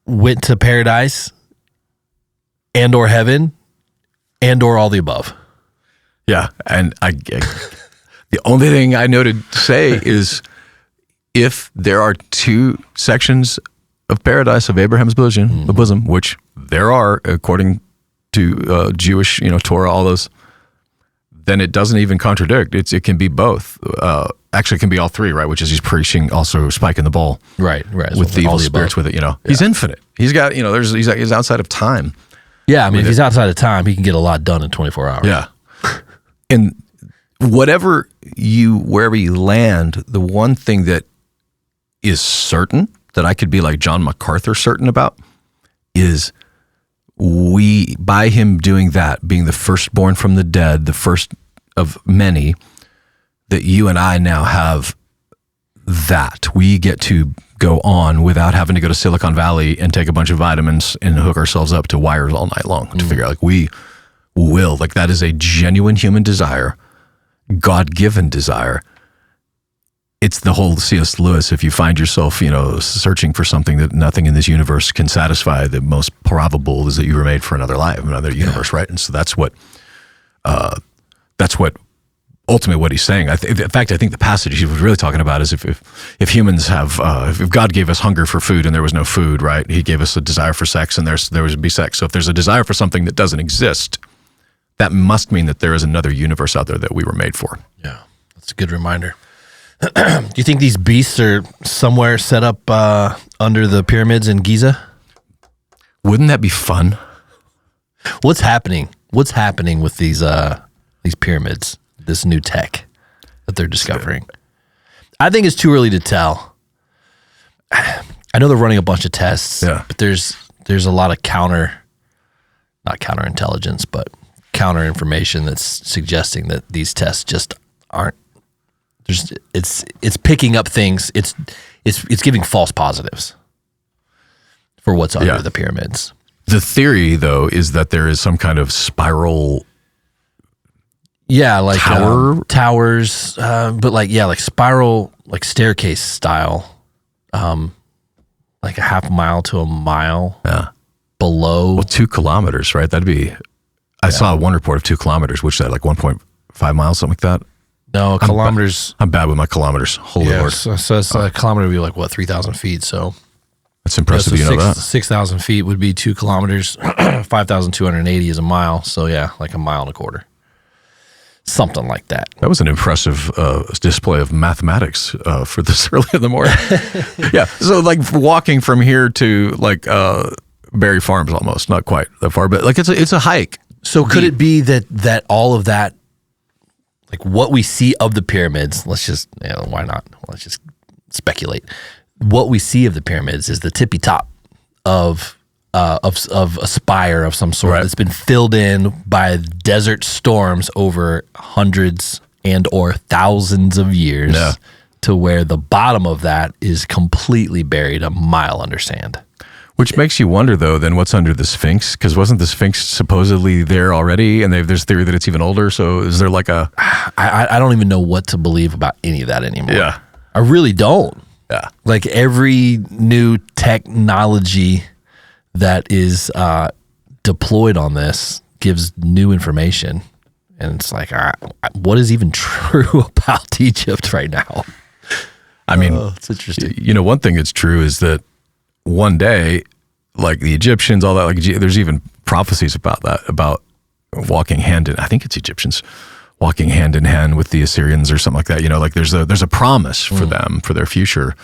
went to paradise and or heaven and or all the above. Yeah, and the only thing I noted to say is if there are 2 sections of paradise of Abraham's bosom, which there are according to Jewish, Torah, all those, then it doesn't even contradict. It can be both. Actually, it can be all 3, right? Which is he's preaching also spiking the ball, right, with the evil spirits with it. He's infinite. He's got he's outside of time. Yeah, I mean, if he's outside of time, he can get a lot done in 24 hours. Yeah, and wherever you land, the one thing that is certain that I could be like John MacArthur certain about is by him doing that, being the firstborn from the dead, the first of many, that you and I now have that. We get to go on without having to go to Silicon Valley and take a bunch of vitamins and hook ourselves up to wires all night long to figure out, like, we will. Like, that is a genuine human desire, God-given desire. It's the whole C.S. Lewis, if you find yourself, searching for something that nothing in this universe can satisfy, the most probable is that you were made for another life, another universe, right? And so that's what ultimately what he's saying. In fact, I think the passage he was really talking about is if humans have, if God gave us hunger for food and there was no food, right? He gave us a desire for sex and there would be sex. So if there's a desire for something that doesn't exist, that must mean that there is another universe out there that we were made for. Yeah, that's a good reminder. Do you think these beasts are somewhere set up under the pyramids in Giza? Wouldn't that be fun? What's happening? What's happening with these pyramids? This new tech that they're discovering. I think it's too early to tell. I know they're running a bunch of tests, but there's a lot of not counterintelligence, but counter information that's suggesting that these tests just aren't. It's picking up things. It's giving false positives for what's under the pyramids. The theory, though, is that there is some kind of spiral. Yeah, like towers, but like spiral, like staircase style, like a half mile to a mile below. Well, 2 kilometers, right? That'd be. I saw one report of 2 kilometers, which is like 1.5 miles, something like that. No, kilometers. I'm bad with my kilometers. Holy Lord. So it's a kilometer would be like, 3,000 feet. So that's impressive. You know that 6,000 feet would be 2 kilometers. 5,280 is a mile. So yeah, like a mile and a quarter. Something like that. That was an impressive display of mathematics for this early in the morning. Yeah. So like walking from here to like Berry Farms, almost, not quite that far, but like it's a hike. So could it be that all of that, like what we see of the pyramids, let's just, why not? Let's just speculate. What we see of the pyramids is the tippy top of of a spire of some sort that's been filled in by desert storms over hundreds and or thousands of years to where the bottom of that is completely buried a mile under sand. Which makes you wonder, though, then what's under the Sphinx? Because wasn't the Sphinx supposedly there already? And there's theory that it's even older. So is there like a... I don't even know what to believe about any of that anymore. Yeah. I really don't. Yeah. Like every new technology that is deployed on this gives new information. And it's like, what is even true about Egypt right now? I mean, it's interesting. You know, one thing that's true is that one day, like the Egyptians, all that, like there's even prophecies about that, about walking I think it's Egyptians, walking hand in hand with the Assyrians or something like that. You know, like there's a promise for them, for their future.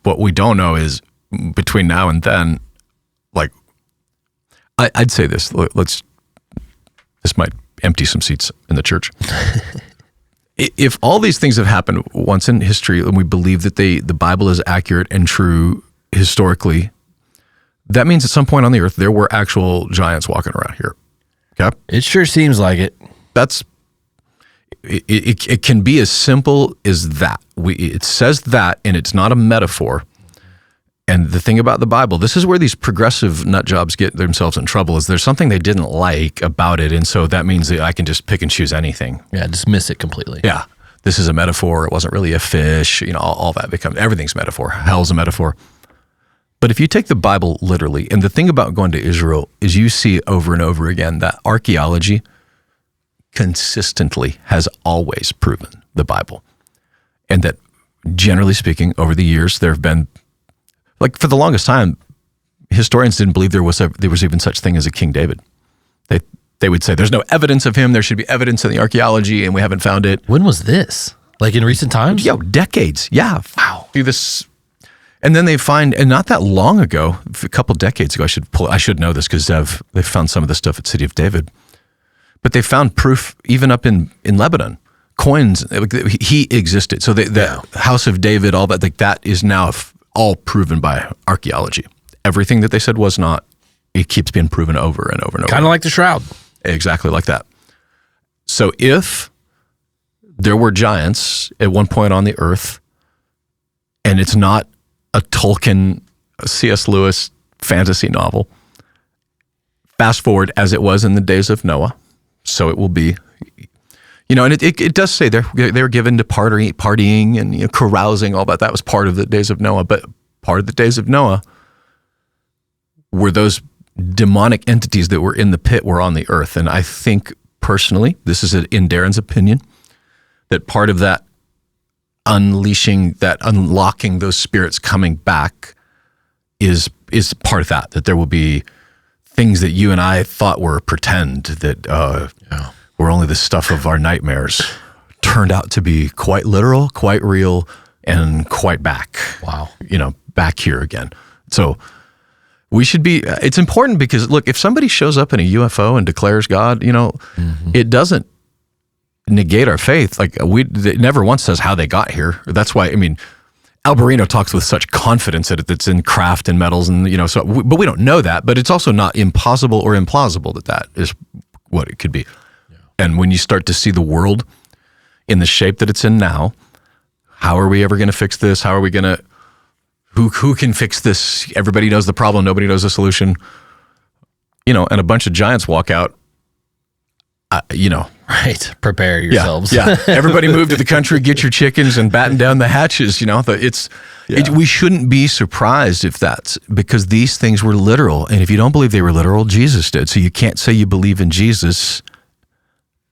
What we don't know is between now and then, like, I'd say this, this might empty some seats in the church. If all these things have happened once in history and we believe that the Bible is accurate and true historically, that means at some point on the earth there were actual giants walking around here. Okay? It sure seems like it. It can be as simple as that. It says that, and it's not a metaphor. And the thing about the Bible, this is where these progressive nut jobs get themselves in trouble, is there's something they didn't like about it, and so that means that I can just pick and choose anything. Yeah, dismiss it completely. Yeah, this is a metaphor. It wasn't really a fish. You know, all that becomes, everything's metaphor. Hell's a metaphor. But if you take the Bible literally, and the thing about going to Israel is you see over and over again that archaeology consistently has always proven the Bible. And that generally speaking, over the years, there have been, like for the longest time, historians didn't believe there was even such thing as a King David. They would say there's no evidence of him. There should be evidence in the archaeology, and we haven't found it. When was this? Like in recent times? Yeah, decades. Yeah. Wow. Do this, and then they find, and not that long ago, a couple decades ago, I should know this because they found some of the stuff at City of David, but they found proof even up in Lebanon. Coins, he existed. So the House of David, all that, like that is now all proven by archaeology. Everything that they said was not, it keeps being proven over and over and over. Kind of like the Shroud. Exactly like that. So if there were giants at one point on the earth, and it's not a Tolkien, C.S. Lewis fantasy novel, fast forward as it was in the days of Noah, so it will be. You know, and it does say they were given to partying and carousing, all that. That was part of the days of Noah. But part of the days of Noah were those demonic entities that were in the pit were on the earth. And I think personally, this is in Darren's opinion, that part of that unleashing, that unlocking those spirits coming back is part of that there will be things that you and I thought were pretend that were only the stuff of our nightmares turned out to be quite literal, quite real, and quite back. Wow. You know, back here again. So we should be, it's important because look, if somebody shows up in a UFO and declares God, you know, it doesn't negate our faith. Like it never once says how they got here. That's why, I mean, Alberino talks with such confidence that it's in craft and metals and, you know, so, but we don't know that, but it's also not impossible or implausible that is what it could be. Yeah. And when you start to see the world in the shape that it's in now, how are we ever going to fix this? How are we going to, who can fix this? Everybody knows the problem. Nobody knows the solution, you know, and a bunch of giants walk out, you know. Right. Prepare yourselves. Yeah. Everybody move to the country, get your chickens and batten down the hatches. You know, we shouldn't be surprised if that's because these things were literal. And if you don't believe they were literal, Jesus did. So you can't say you believe in Jesus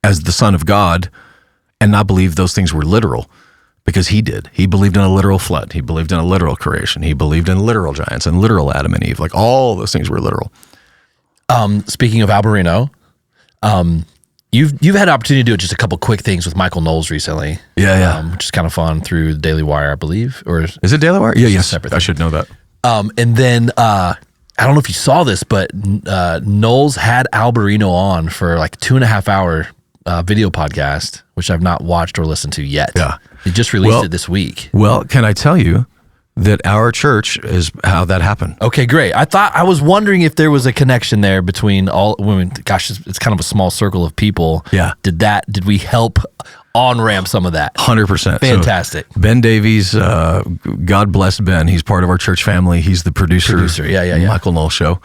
as the Son of God and not believe those things were literal because he did. He believed in a literal flood. He believed in a literal creation. He believed in literal giants and literal Adam and Eve. Like all those things were literal. Speaking of Alberino, You've had an opportunity to do just a couple quick things with Michael Knowles recently. Yeah. Which is kind of fun through the Daily Wire, I believe. Or is it Daily Wire? Yeah, yes. I should know that. And then I don't know if you saw this, but Knowles had Alberino on for like 2.5 hour video podcast, which I've not watched or listened to yet. Yeah. He just released it this week. Well, can I tell you, that our church is how that happened. Okay, great. I was wondering if there was a connection there between all women. Gosh, it's kind of a small circle of people. Yeah. Did we help on-ramp some of that? 100%. Fantastic. So Ben Davies, God bless Ben. He's part of our church family. He's the producer. Yeah. Michael Knowles Show.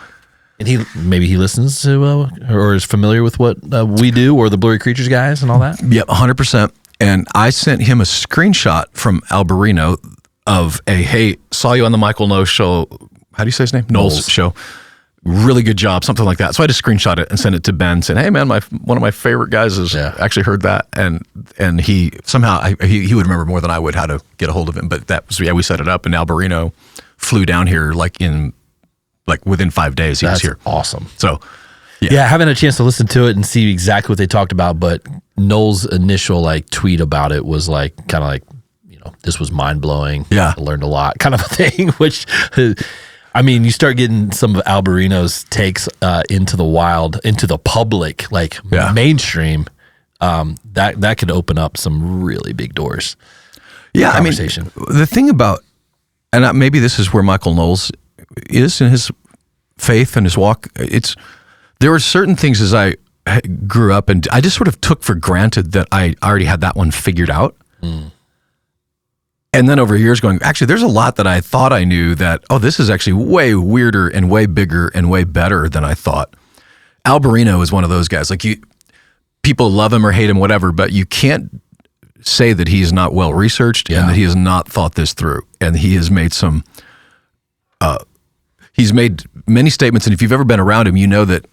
And he listens to or is familiar with what we do, or the Blurry Creatures guys and all that? Yep, 100%. And I sent him a screenshot from Alberino of hey, saw you on the Michael Knowles Show. How do you say his name? Knowles Show. Really good job, something like that. So I just screenshot it and sent it to Ben, saying, "Hey man, one of my favorite guys has actually heard that," and he somehow he would remember more than I would how to get a hold of him. But that was we set it up, and Alberino flew down here within 5 days. He was here. Awesome. So yeah, I haven't had a chance to listen to it and see exactly what they talked about, but Knowles' initial tweet about it was kind of like, this was mind blowing. Yeah, I learned a lot, kind of a thing. Which, I mean, you start getting some of Alberino's takes into the wild, into the public, mainstream. That could open up some really big doors. Yeah, I mean, the thing about, and maybe this is where Michael Knowles is in his faith and his walk. There were certain things as I grew up, and I just sort of took for granted that I already had that one figured out. Mm. And then over years going, actually, there's a lot that I thought I knew that, this is actually way weirder and way bigger and way better than I thought. Alberino is one of those guys. People love him or hate him, whatever, but you can't say that he's not well researched and that he has not thought this through. And he has made he's made many statements, and if you've ever been around him, you know that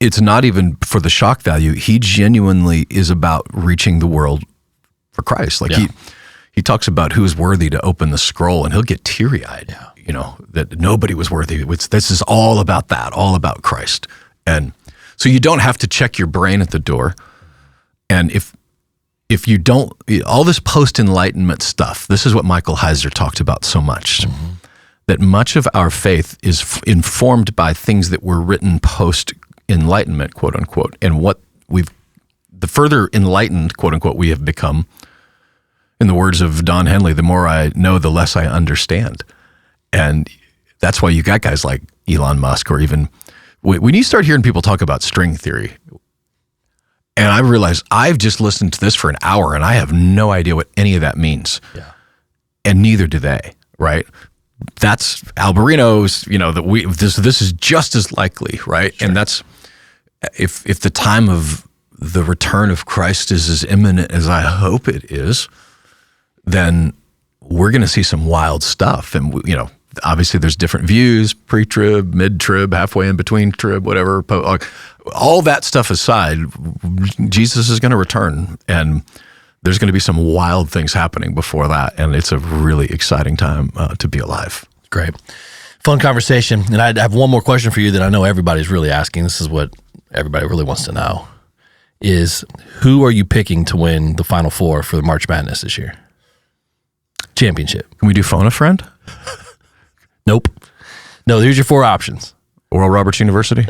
it's not even for the shock value. He genuinely is about reaching the world for Christ. He talks about who is worthy to open the scroll, and he'll get teary-eyed, that nobody was worthy. This is all about that, all about Christ. And so you don't have to check your brain at the door. And if you don't, all this post-enlightenment stuff, this is what Michael Heiser talked about so much, that much of our faith is informed by things that were written post-enlightenment, quote unquote, and the further enlightened, quote unquote, we have become. In the words of Don Henley, the more I know, the less I understand. And that's why you got guys like Elon Musk, or even when you start hearing people talk about string theory, and I realize I've just listened to this for an hour and I have no idea what any of that means. Yeah. And neither do they, right? That's Alberino's, that this is just as likely, right? Sure. And that's if the time of the return of Christ is as imminent as I hope it is, then we're going to see some wild stuff. And, obviously there's different views, pre-trib, mid-trib, halfway in between trib, whatever. All that stuff aside, Jesus is going to return, and there's going to be some wild things happening before that. And it's a really exciting time to be alive. Great. Fun conversation. And I have one more question for you that I know everybody's really asking. This is what everybody really wants to know, is who are you picking to win the Final Four for the March Madness this year? Championship. Can we do phone a friend? Nope. No, here's your 4 options. Oral Roberts University?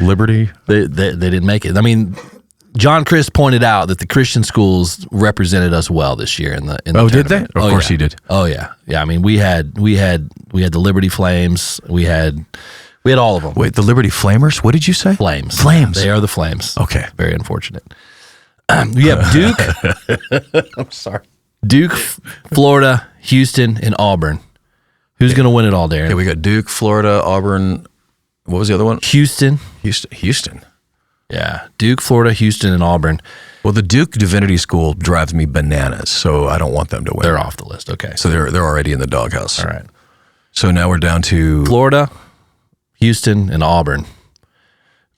Liberty? They didn't make it. I mean, John Christ pointed out that the Christian schools represented us well this year in the did they? Of course he did. Oh yeah. Yeah, I mean, we had the Liberty Flames. We had all of them. Wait, the Liberty Flamers? What did you say? Flames. Flames. They are the Flames. Okay. Very unfortunate. We have Duke. I'm sorry. Duke, Florida, Houston, and Auburn. Who's going to win it all, Darren? Okay, we got Duke, Florida, Auburn. What was the other one? Houston. Yeah, Duke, Florida, Houston, and Auburn. Well, the Duke Divinity School drives me bananas, so I don't want them to win. They're off the list. Okay, so they're already in the doghouse. All right. So now we're down to Florida, Houston, and Auburn.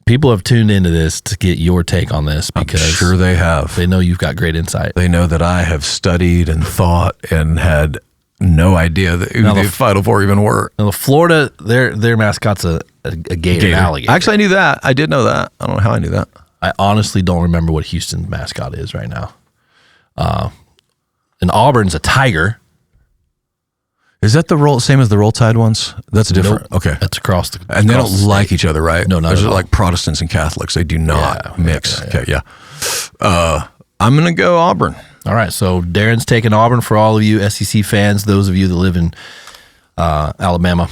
People have tuned into this to get your take on this because I'm sure they have. They know you've got great insight. They know that I have studied and thought and had no idea that who the Final Four even were. Now, the Florida, their mascot's a gator, an alligator. Actually, I knew that. I did know that. I don't know how I knew that. I honestly don't remember what Houston's mascot is right now. And Auburn's a tiger. Is that the same as the Roll Tide ones? That's different. Nope. Okay. That's across the And they don't like each other, right? No, not Those at are all. like Protestants and Catholics. They do not mix. Yeah. Okay, yeah. I'm going to go Auburn. All right, so Darren's taking Auburn for all of you SEC fans, those of you that live in Alabama.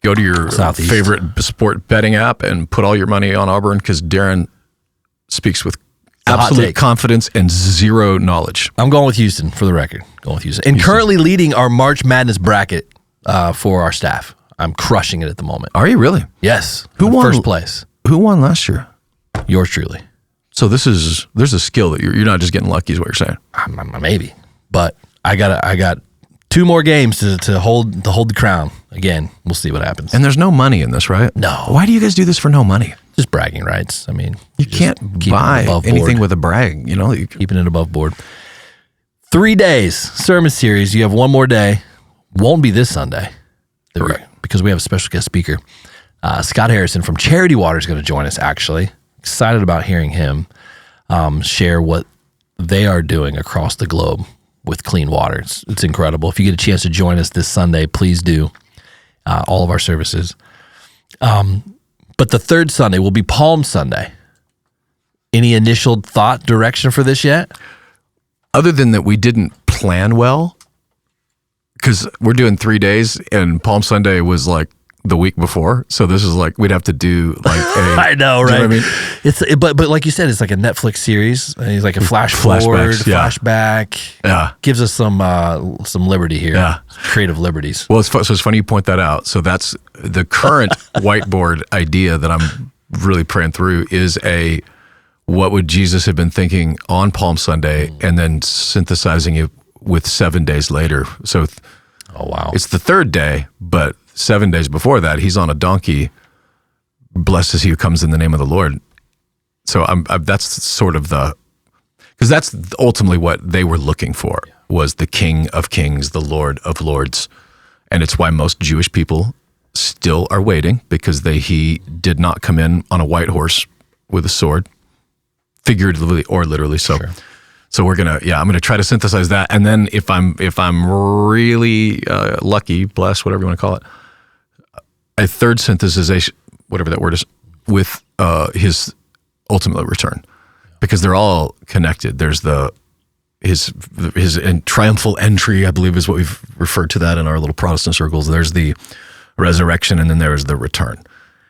Go to your Southeast. favorite sport betting app and put all your money on Auburn because Darren speaks with absolute confidence and zero knowledge. I'm going with Houston for the record. Going with Houston. And currently leading our March Madness bracket for our staff. I'm crushing it at the moment. Are you really? Yes. Who won first place? Who won last year? Yours truly. So there's a skill that you're not just getting lucky is what you're saying. Maybe. But I got 2 more games to hold the crown. Again, we'll see what happens. And there's no money in this, right? No. Why do you guys do this for no money? Just bragging rights. I mean, you can't buy anything with a brag, you know? Keeping it above board. 3 days, sermon series. You have one more day. Won't be this Sunday. Correct. Because we have a special guest speaker. Scott Harrison from Charity Water is going to join us, actually. Excited about hearing him share what they are doing across the globe with clean water. It's incredible. If you get a chance to join us this Sunday, please do. All of our services. But the third Sunday will be Palm Sunday. Any initial thought, direction for this yet? Other than that we didn't plan well, because we're doing 3 days and Palm Sunday was like the week before. So this is like, we'd have to do like a... I know, right? You know what I mean? It's but like you said, it's like a Netflix series. It's like a flashback. Yeah. Gives us some liberty here. Yeah. Creative liberties. Well, so it's funny you point that out. So that's the current whiteboard idea that I'm really praying through is what would Jesus have been thinking on Palm Sunday and then synthesizing it with 7 days later. So oh, wow. It's the third day, but 7 days before that, he's on a donkey. Blessed is he who comes in the name of the Lord. So that's sort of because that's ultimately what they were looking for, was the King of Kings, the Lord of Lords. And it's why most Jewish people still are waiting, because he did not come in on a white horse with a sword, figuratively or literally. So, Sure. So I'm gonna try to synthesize that, and then if I'm really lucky, blessed, whatever you want to call it, a third synthesization, whatever that word is, with his ultimate return, because they're all connected. There's his triumphal entry, I believe, is what we've referred to that in our little Protestant circles. There's the resurrection, and then there's the return.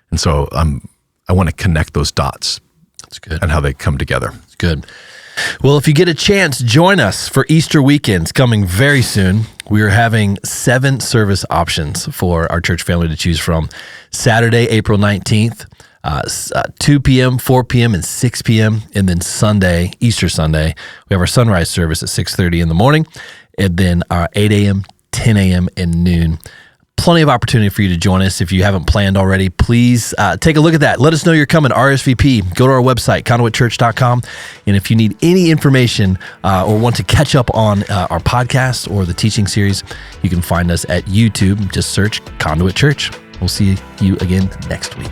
And so I want to connect those dots. That's good. And how they come together. It's good. Well, if you get a chance, join us for Easter weekends coming very soon. We are having 7 service options for our church family to choose from. Saturday, April 19th, 2 p.m., 4 p.m., and 6 p.m. And then Sunday, Easter Sunday, we have our sunrise service at 6:30 in the morning. And then our 8 a.m., 10 a.m., and noon. Plenty of opportunity for you to join us. If you haven't planned already, please take a look at that. Let us know you're coming, RSVP. Go to our website, ConduitChurch.com. And if you need any information or want to catch up on our podcast or the teaching series, you can find us at YouTube. Just search Conduit Church. We'll see you again next week.